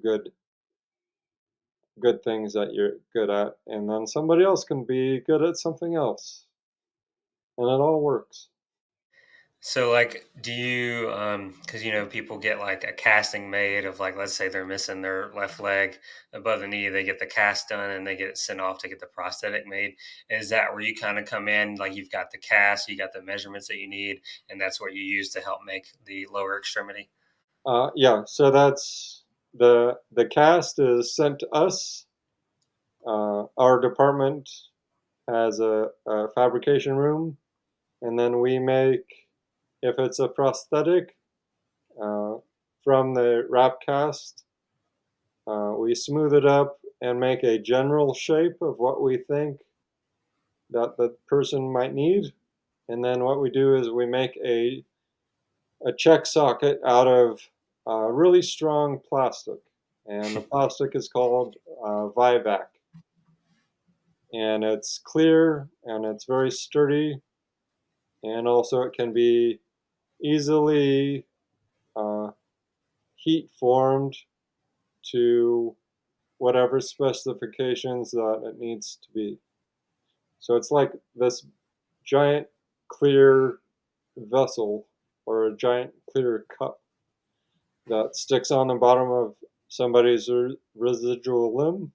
good things that you're good at, and then somebody else can be good at something else, and it all works. So, like, do you, because people get like a casting made of, like, let's say they're missing their left leg above the knee, they get the cast done and they get it sent off to get the prosthetic made. Is that where you kind of come in? Like, you've got the cast, you got the measurements that you need, and that's what you use to help make the lower extremity? Yeah, so that's the cast is sent to us. Our department has a fabrication room, and then we make, if it's a prosthetic, uh, from the wrap cast, we smooth it up and make a general shape of what we think that the person might need. And then what we do is we make a check socket out of really strong plastic. And the plastic is called Vivac. And it's clear and it's very sturdy. And also, it can be easily uh, heat formed to whatever specifications that it needs to be. So it's like this giant clear vessel, or a giant clear cup that sticks on the bottom of somebody's residual limb.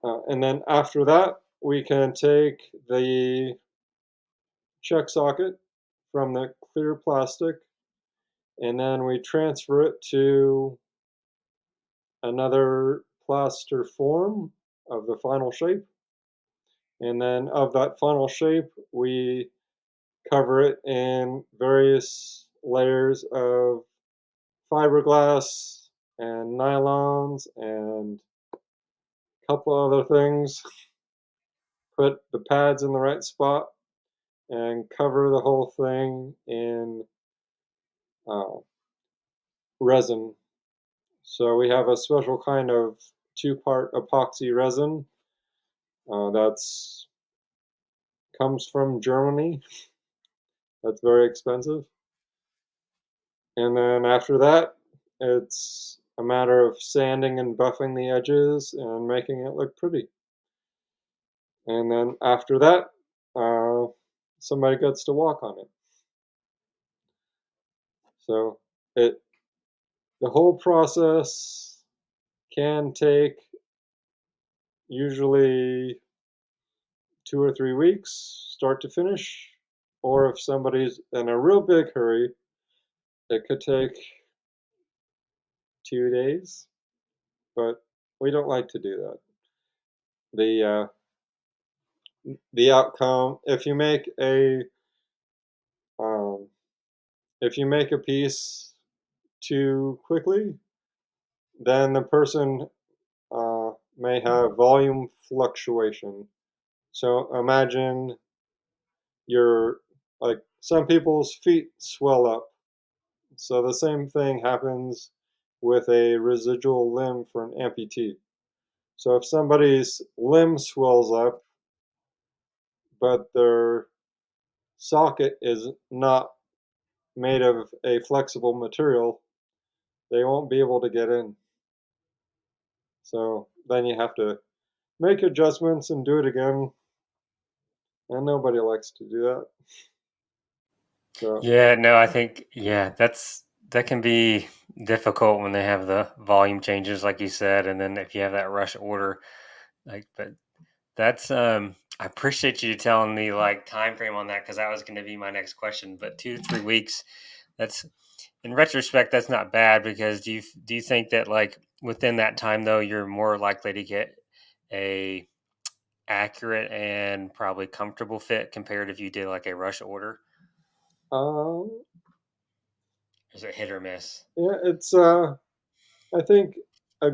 And then after that, we can take the check socket from the clear plastic, and then we transfer it to another plaster form of the final shape. And then of that final shape, we cover it in various layers of fiberglass and nylons and couple other things, put the pads in the right spot, and cover the whole thing in uh, resin. So we have a special kind of two-part epoxy resin that's comes from Germany. That's very expensive. And then after that, it's a matter of sanding and buffing the edges and making it look pretty. And then after that, uh, somebody gets to walk on it. So it the whole process can take usually 2 or 3 weeks, start to finish. Or if somebody's in a real big hurry, it could take 2 days. But we don't like to do that. The outcome, um, if you make a piece too quickly, then the person may have volume fluctuation. So imagine your like some people's feet swell up. So the same thing happens with a residual limb for an amputee. So if somebody's limb swells up, but their socket is not made of a flexible material, they won't be able to get in. So then you have to make adjustments and do it again, and nobody likes to do that. So, Yeah, no, I think that can be difficult when they have the volume changes, like you said, and then if you have that rush order, but that's I appreciate you telling me like time frame on that because that was going to be my next question. But 2 to 3 weeks, that's in retrospect, that's not bad because do you think that like within that time though, you're more likely to get a accurate and probably comfortable fit compared if you did like a rush order? um, Is it hit or miss? yeah, I think a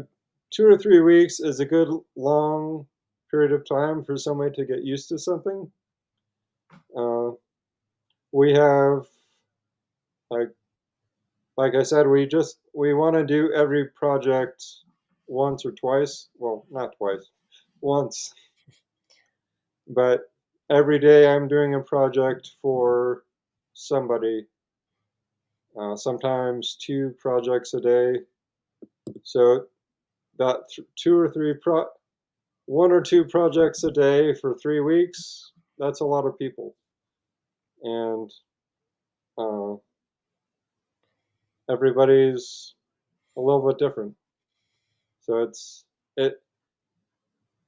2 or 3 weeks is a good long period of time for somebody to get used to something. Uh, we have, like, like I said, we want to do every project once or twice. Well, not twice, once. But every day I'm doing a project for somebody. Sometimes two projects a day. So that two or three one or two projects a day for 3 weeks. That's a lot of people, and uh, everybody's a little bit different. So it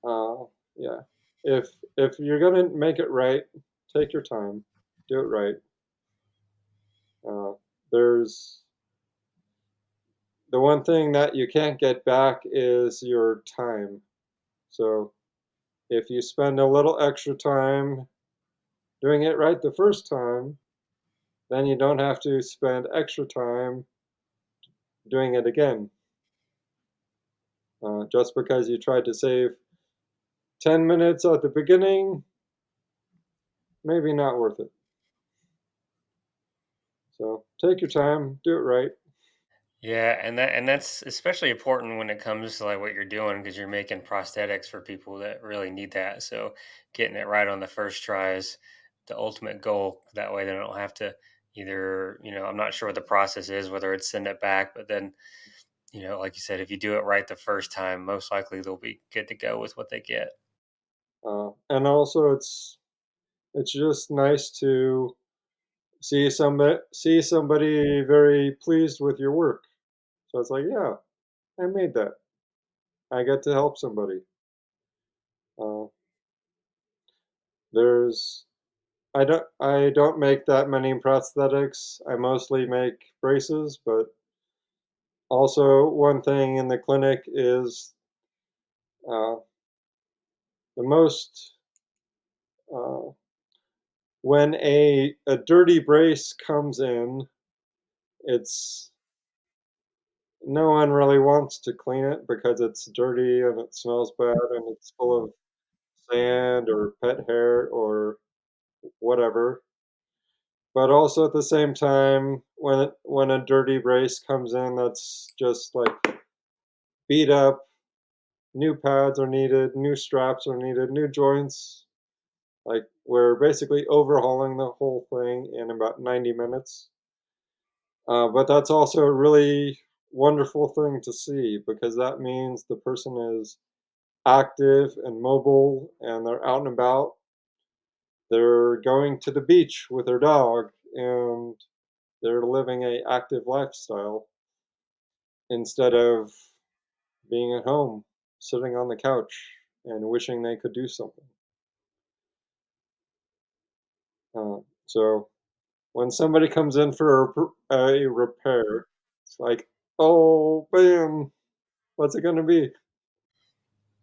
uh, yeah. If if you're gonna make it right, take your time, do it right. There's the one thing that you can't get back is your time. So if you spend a little extra time doing it right the first time, then you don't have to spend extra time doing it again. Just because you tried to save 10 minutes at the beginning, maybe not worth it. So take your time, do it right. Yeah, and that's especially important when it comes to like what you're doing because you're making prosthetics for people that really need that. So getting it right on the first try is the ultimate goal. That way they don't have to either, I'm not sure what the process is, whether it's send it back, but then, like you said, if you do it right the first time, most likely they'll be good to go with what they get. And also, it's just nice to see somebody very pleased with your work. So it's like, yeah, I made that. I get to help somebody. Uh, there's I don't make that many prosthetics. I mostly make braces, but also one thing in the clinic is uh, the most uh, when a dirty brace comes in, it's no one really wants to clean it because it's dirty and it smells bad and it's full of sand or pet hair or whatever. But also at the same time, when a dirty brace comes in that's just like beat up, new pads are needed, new straps are needed, new joints. Like we're basically overhauling the whole thing in about 90 minutes. But that's also a really wonderful thing to see because that means the person is active and mobile and they're out and about. They're going to the beach with their dog and they're living a active lifestyle instead of being at home, sitting on the couch and wishing they could do something. So when somebody comes in for a repair, it's like, oh man, what's it going to be?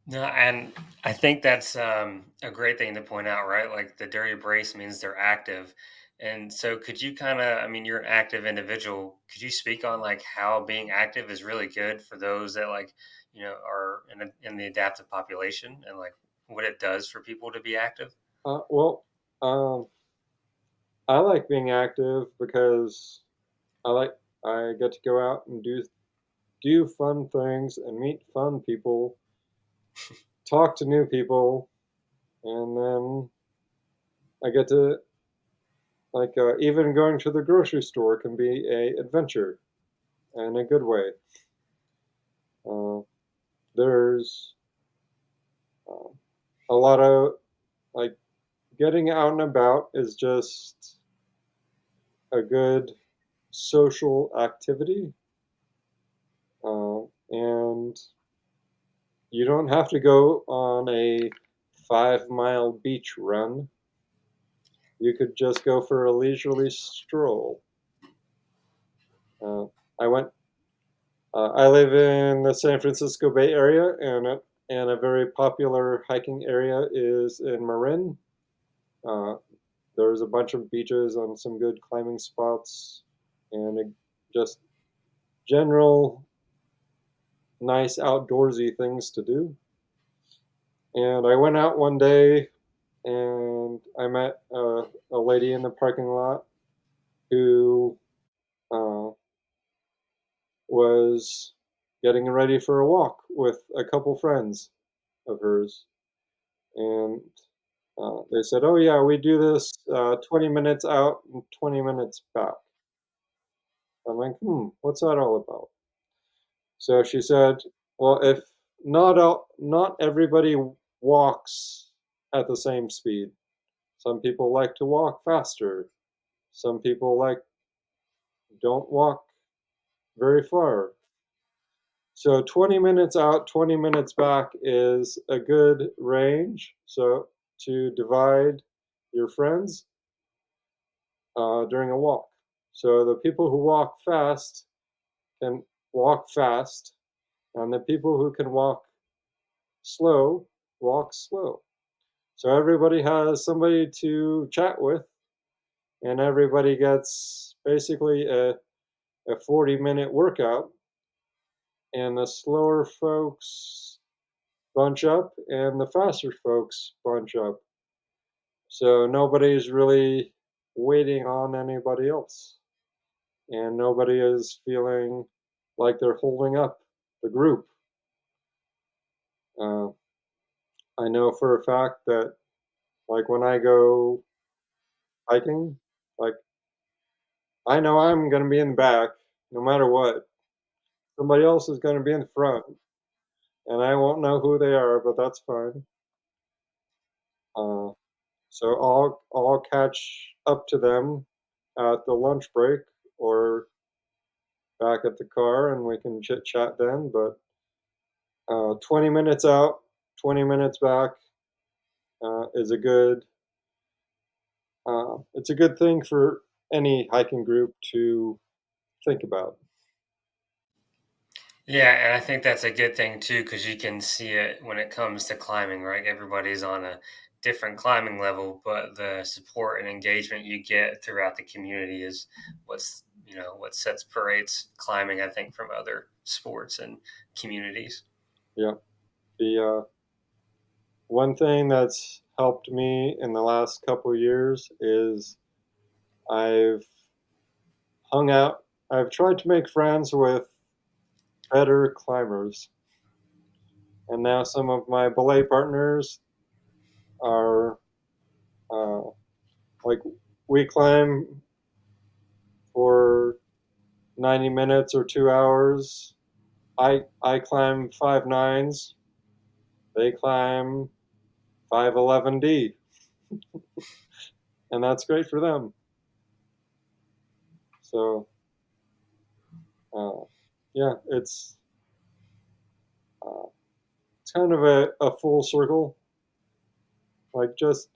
No, and I think that's a great thing to point out, right? Like the dirty brace means they're active. And so could you kind of, I mean, you're an active individual. Could you speak on like how being active is really good for those that like, are in the adaptive population and like what it does for people to be active? Well, um, I like being active because I like I get to go out and do fun things and meet fun people, talk to new people, and then I get to even going to the grocery store can be a adventure in a good way. Uh, there's uh, a lot of like getting out and about is just a good social activity, and you don't have to go on a 5-mile beach run. You could just go for a leisurely stroll. Uh, I went. I live in the San Francisco Bay Area, and a very popular hiking area is in Marin. Uh, there's a bunch of beaches and some good climbing spots, and just general nice outdoorsy things to do. And I went out one day and I met a lady in the parking lot who uh, was getting ready for a walk with a couple friends of hers. And they said, "Oh, yeah, we do this 20 minutes out and 20 minutes back." I'm like, what's that all about? So she said, "Well, if not everybody walks at the same speed. Some people like to walk faster. Some people don't walk very far. So 20 minutes out, 20 minutes back is a good range. So to divide your friends during a walk. So the people who walk fast can walk fast, and the people who can slow walk slow. So everybody has somebody to chat with, and everybody gets basically a 40-minute workout, and the slower folks bunch up and the faster folks bunch up. So nobody's really waiting on anybody else, and nobody is feeling like they're holding up the group. Uh, I know for a fact that, like, when I go hiking, like, I know I'm going to be in the back no matter what. Somebody else is going to be in the front, and I won't know who they are, but that's fine. Uh, so I'll catch up to them at the lunch break or back at the car, and we can chit chat then. But 20 minutes out, 20 minutes back is a good. It's a good thing for any hiking group to think about. Yeah, and I think that's a good thing too, because you can see it when it comes to climbing, right? Everybody's on a different climbing level, but the support and engagement you get throughout the community is what's what separates climbing, I think, from other sports and communities. Yeah. The one thing that's helped me in the last couple years is I've hung out. I've tried to make friends with better climbers, and now some of my belay partners are uh, like we climb for 90 minutes or 2 hours. I climb 5 nines. They climb 511D, and that's great for them. So uh, yeah, uh, it's kind of a full circle. Like just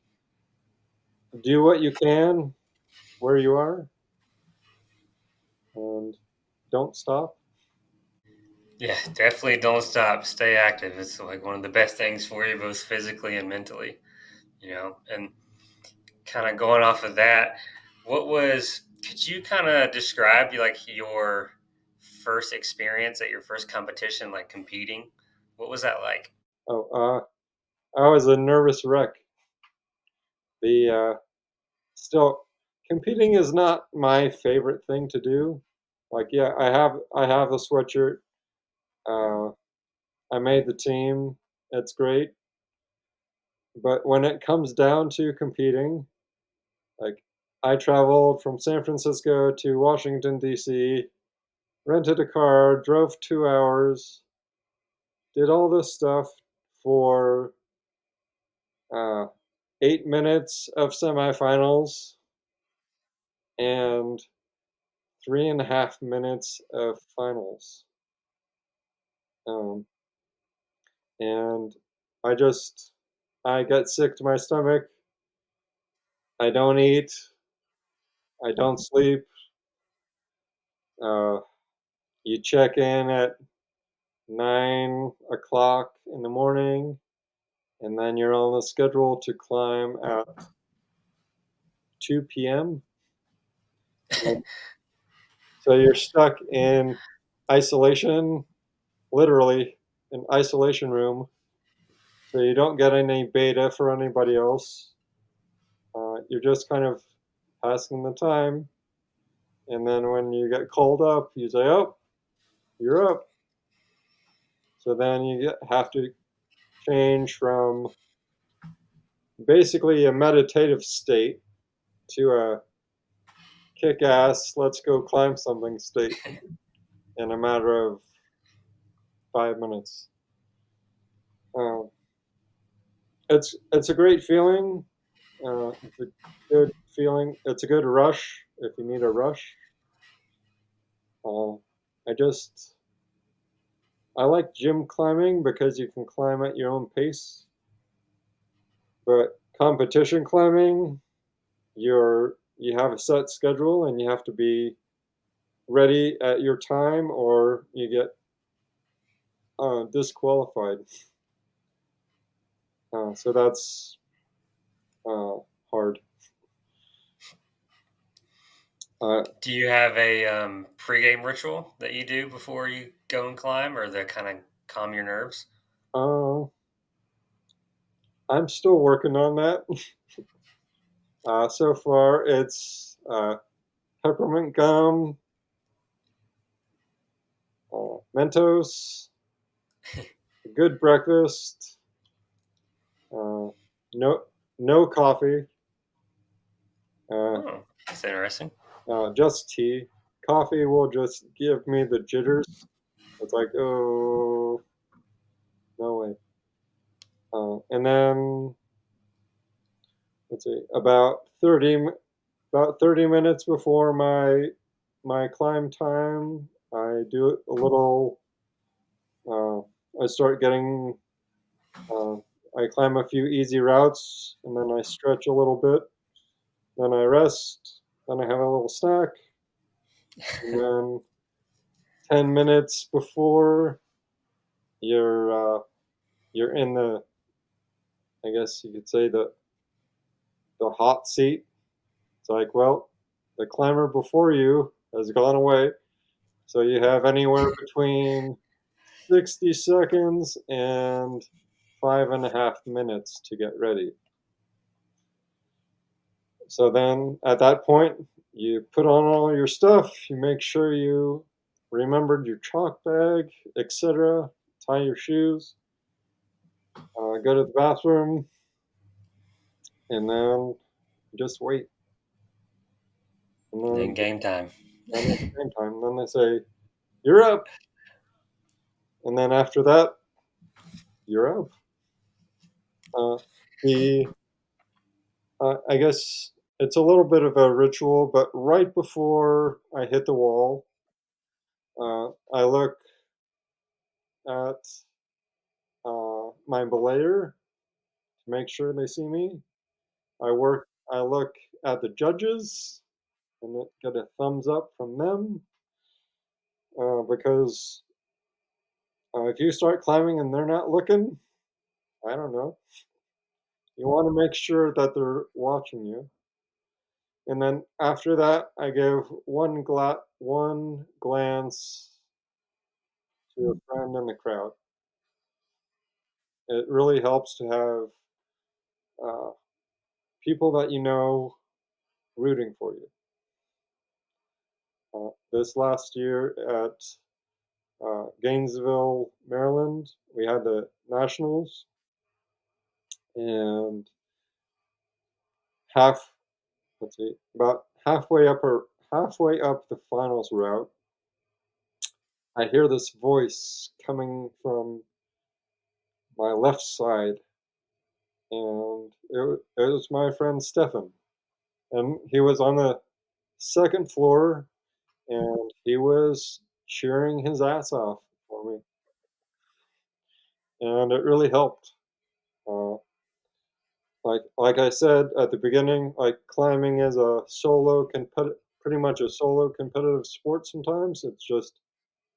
do what you can where you are, and don't stop. Yeah, definitely don't stop. Stay active. It's like one of the best things for you, both physically and mentally. And kind of going off of that, could you kind of describe like your first experience at your first competition, like competing? What was that like? Oh, I was a nervous wreck. The still competing is not my favorite thing to do. Like, yeah, I have a sweatshirt. Uh, I made the team. It's great. But when it comes down to competing, like I traveled from San Francisco to Washington D.C., rented a car, drove 2 hours, did all this stuff for uh, 8 minutes of semifinals and 3.5 minutes of finals. Um, and I get sick to my stomach. I don't eat. I don't sleep. Uh, you check in at 9 o'clock in the morning, and then you're on the schedule to climb at 2 p.m. So you're stuck in isolation, literally an isolation room. So you don't get any beta for anybody else. You're just kind of passing the time. And then when you get called up, you say, "Oh, you're up." So then have to change from basically a meditative state to a kick ass, let's go climb something state in a matter of 5 minutes. Um, it's a great feeling. It's a good feeling. It's a good rush if you need a rush. Uh, I just I like gym climbing because you can climb at your own pace. But competition climbing, you have a set schedule and you have to be ready at your time or you get disqualified. So that's uh, hard. Uh, Do you have a pregame ritual that you do before you go and climb, or that kind of calm your nerves? uh, I'm still working on that. So far, it's peppermint gum, Mentos, a good breakfast, uh, no no coffee, uh, Oh, that's interesting. just tea. Coffee will just give me the jitters. It's like, oh, no way. And then let's see, about 30 minutes before my climb time, I do a little. Uh, I start getting. Uh, I climb a few easy routes, and then I stretch a little bit. Then I rest. Then I have a little snack, and then 10 minutes before you're in the, I guess you could say the hot seat. It's like, well, the climber before you. has gone away. So you have anywhere between 60 seconds and 5.5 minutes to get ready. So then at that point, you put on all your stuff, you make sure you remembered your chalk bag, etc. Tie your shoes, go to the bathroom, and then just wait. And And then then, game time. then it's game time. Then they say, "You're up." And then after that, you're up. Uh, the I guess it's a little bit of a ritual, but right before I hit the wall, I look at my belayer to make sure they see me. I look at the judges and get a thumbs up from them because if you start climbing and they're not looking, I don't know. You want to make sure that they're watching you. And then after that, I give one glance to a friend in the crowd. It really helps to have uh, people that you know rooting for you. This last year at Gainesville, Maryland, we had the Nationals, and half let's see, about halfway up the finals route, I hear this voice coming from my left side, and it was my friend Stefan, and he was on the second floor, and he was cheering his ass off for me, and it really helped. Uh, like I said at the beginning, like climbing is pretty much a solo competitive sport. Sometimes it's just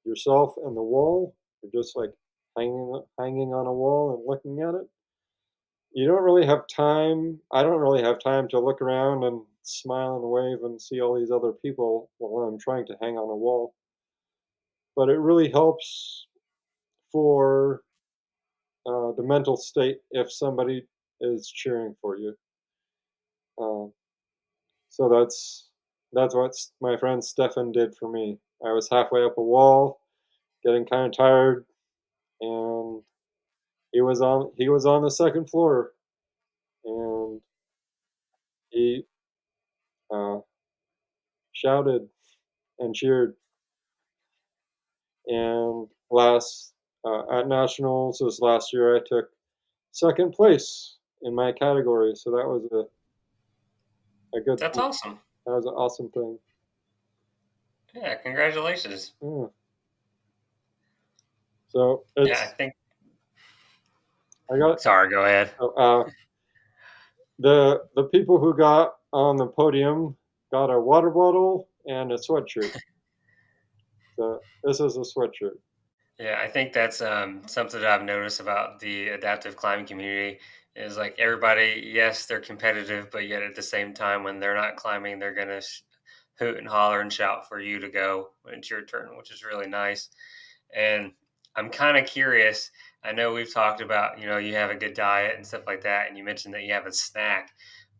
yourself and the wall. You're just like hanging on a wall and looking at it. You don't really have time. I don't really have time to look around and smile and wave and see all these other people while I'm trying to hang on a wall. But it really helps for the mental state if somebody is cheering for you. Um, so that's what my friend Stefan did for me. I was halfway up a wall, getting kind of tired, and he was on the second floor, and he uh, shouted and cheered. And at nationals this last year, I took second place in my category. So that was a good That's thing. awesome. That was an awesome thing. Yeah, congratulations. Yeah. So Yeah, I it's think. I got Sorry, go ahead. the people who got on the podium got a water bottle and a sweatshirt. So this is a sweatshirt. Yeah, I think that's something that I've noticed about the adaptive climbing community is like everybody, yes, they're competitive, but yet at the same time, when they're not climbing, they're gonna hoot and holler and shout for you to go when it's your turn, which is really nice. And I'm kind of curious. I know we've talked about, you have a good diet and stuff like that, and you mentioned that you have a snack.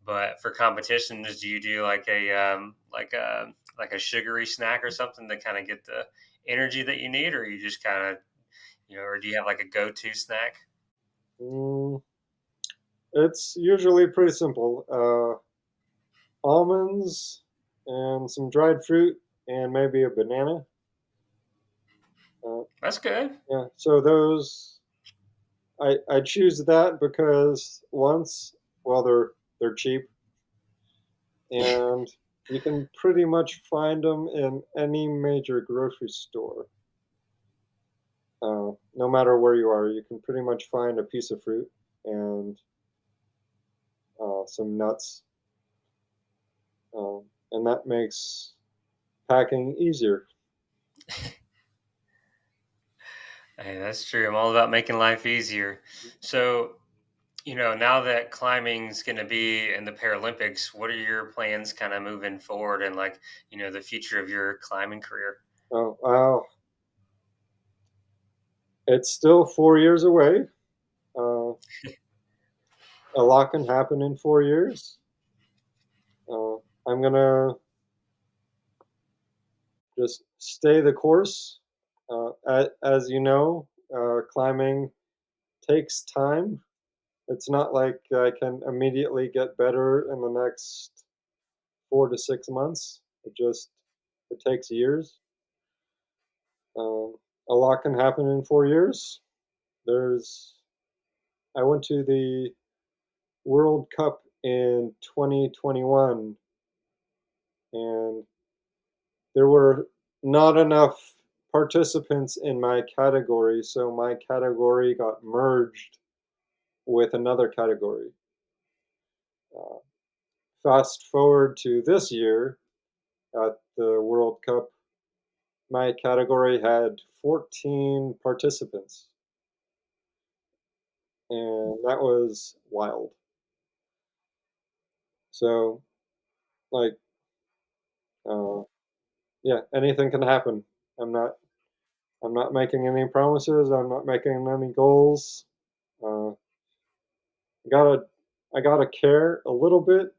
But for competitions, do you do like a sugary snack or something to kind of get the energy that you need, or you just kind of, or do you have like a go-to snack? Mm, it's usually pretty simple. Almonds and some dried fruit and maybe a banana. Uh, That's good. yeah, so those I choose that because well, they're cheap and you can pretty much find them in any major grocery store. No matter where you are, you can pretty much find a piece of fruit and some nuts, and that makes packing easier. Hey, that's true. I'm all about making life easier. So now that climbing's going to be in the Paralympics, what are your plans kind of moving forward and like, the future of your climbing career? Oh, wow. It's still 4 years away. Uh, a lot can happen in 4 years. I'm gonna just stay the course. As you know, climbing takes time. It's not like I can immediately get better in the next 4 to 6 months. It takes years. Um, a lot can happen in 4 years. There's I went to the World Cup in 2021, and there were not enough participants in my category, so my category got merged with another category. Uh, Fast forward to this year at the World Cup, my category had 14 participants, and that was wild. So, like, uh, yeah, anything can happen. I'm not I'm not making any promises. I'm not making any goals. Uh, I gotta I gotta care a little bit.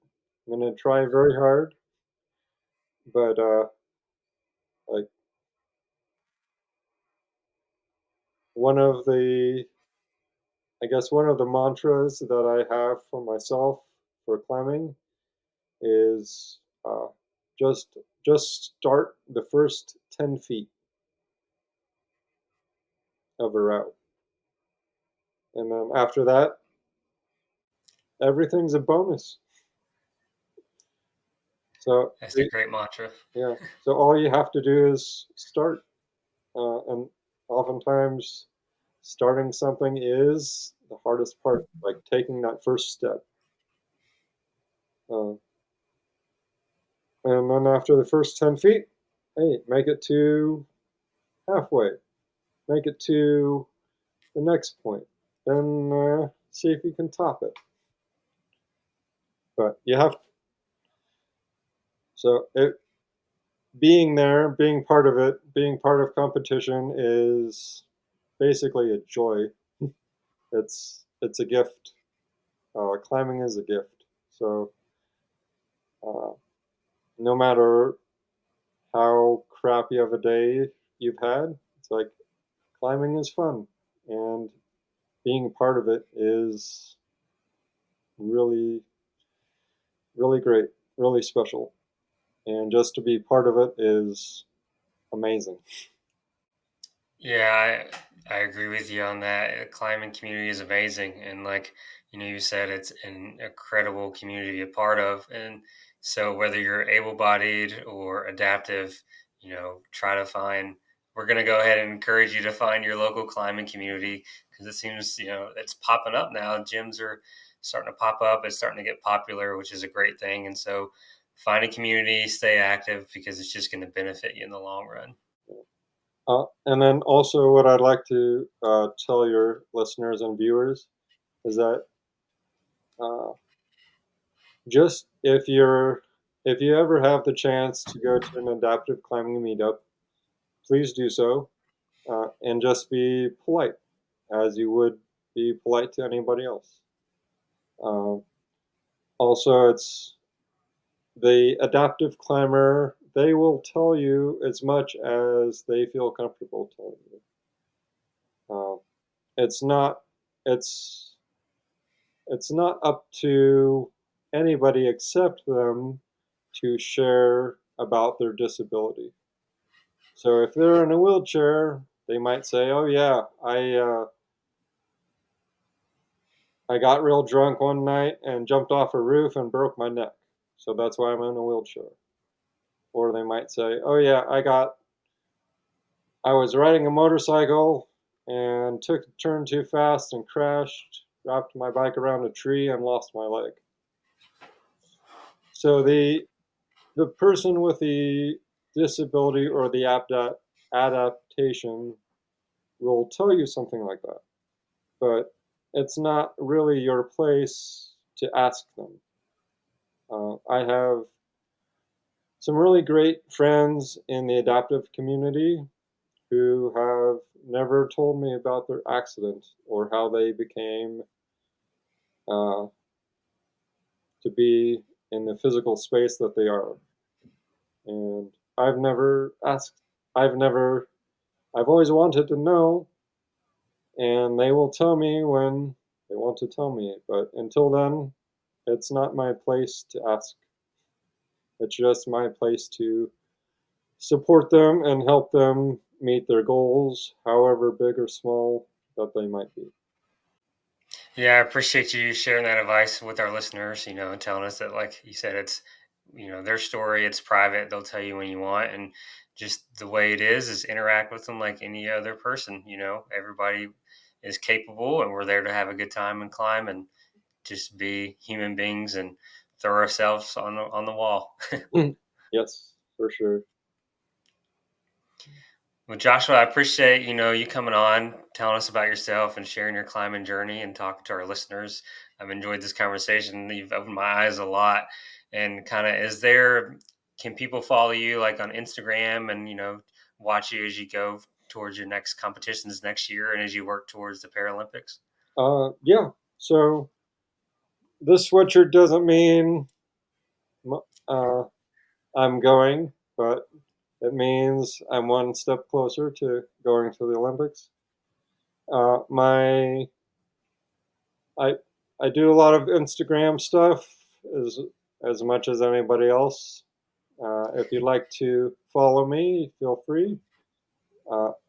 I'm gonna try very hard, but like one of the I guess one of the mantras that I have for myself for climbing is just just start the first 10 feet of a route, and then after that, everything's a bonus. So That's a great mantra. yeah, so all you have to do is start. And oftentimes, starting something is the hardest part, like taking that first step. Uh, and then after the first 10 feet, hey, make it to halfway, make it to the next point, then see if you can top it. But you have so it, being there, being part of it, being part of competition is basically a joy. It's a gift. Climbing is a gift. So uh, no matter how crappy of a day you've had, it's like climbing is fun, and being a part of it is really, really great, really special. And just to be part of it is amazing. Yeah, I agree with you on that. The climbing community is amazing, and like you said, it's an incredible community to be a part of. And so, whether you're able-bodied or adaptive, try to find. We're going to go ahead and encourage you to find your local climbing community because it seems it's popping up now. Gyms are starting to pop up. It's starting to get popular, which is a great thing. And so, find a community, stay active because it's just going to benefit you in the long run. And then also, what I'd like to tell your listeners and viewers is that uh, just if you ever have the chance to go to an adaptive climbing meetup, please do so, and just be polite as you would be polite to anybody else. Um, Also, it's the adaptive climber. They will tell you as much as they feel comfortable telling you. It's not. It's it's not up to anybody except them to share about their disability. So if they're in a wheelchair, they might say, "Oh yeah, I got real drunk one night and jumped off a roof and broke my neck, so that's why I'm in a wheelchair." Or they might say, "Oh yeah, I was riding a motorcycle and took a turn too fast and crashed, wrapped my bike around a tree and lost my leg." So the person with the disability or the adaptation will tell you something like that. But it's not really your place to ask them. I have some really great friends in the adaptive community who have never told me about their accident or how they became uh, to be in the physical space that they are. And I've never asked, I've never, I've always wanted to know, and they will tell me when they want to tell me. But until then, it's not my place to ask. It's just my place to support them and help them meet their goals, however big or small that they might be. Yeah, I appreciate you sharing that advice with our listeners, and telling us that, like you said, it's, their story, it's private. They'll tell you when you want. And just the way it is interact with them like any other person. Everybody is capable, and we're there to have a good time and climb and just be human beings and throw ourselves on the wall. Yes, for sure. Well, Joshua, I appreciate you coming on, telling us about yourself and sharing your climbing journey and talking to our listeners. I've enjoyed this conversation. You've opened my eyes a lot. And kind of, can people follow you like on Instagram and watch you as you go towards your next competitions next year and as you work towards the Paralympics? Yeah. So this sweatshirt doesn't mean uh, I'm going, but it means I'm one step closer to going to the Olympics. My I I do a lot of Instagram stuff as much as anybody else. If you'd like to follow me, feel free.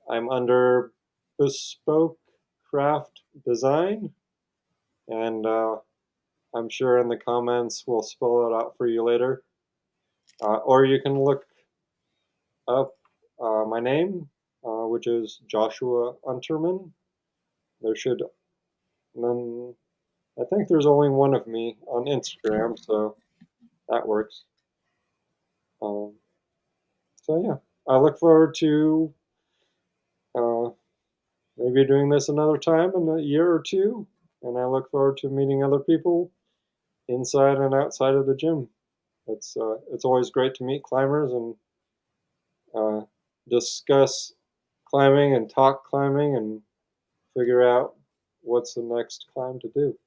I'm under Bespoke Craft Design, and I'm sure in the comments we'll spell it out for you later. Or you can look up my name, which is Joshua Unterman. There should none. I think there's only one of me on Instagram, so that works. Um, so yeah, I look forward to uh, maybe doing this another time in a year or two, and I look forward to meeting other people inside and outside of the gym. It's always great to meet climbers and uh, discuss climbing and talk climbing and figure out what's the next climb to do.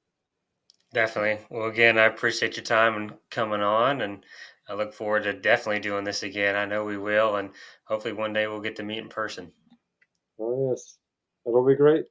Definitely. Well, again, I appreciate your time and coming on, and I look forward to definitely doing this again. I know we will, and hopefully one day we'll get to meet in person. Oh yes, it'll be great.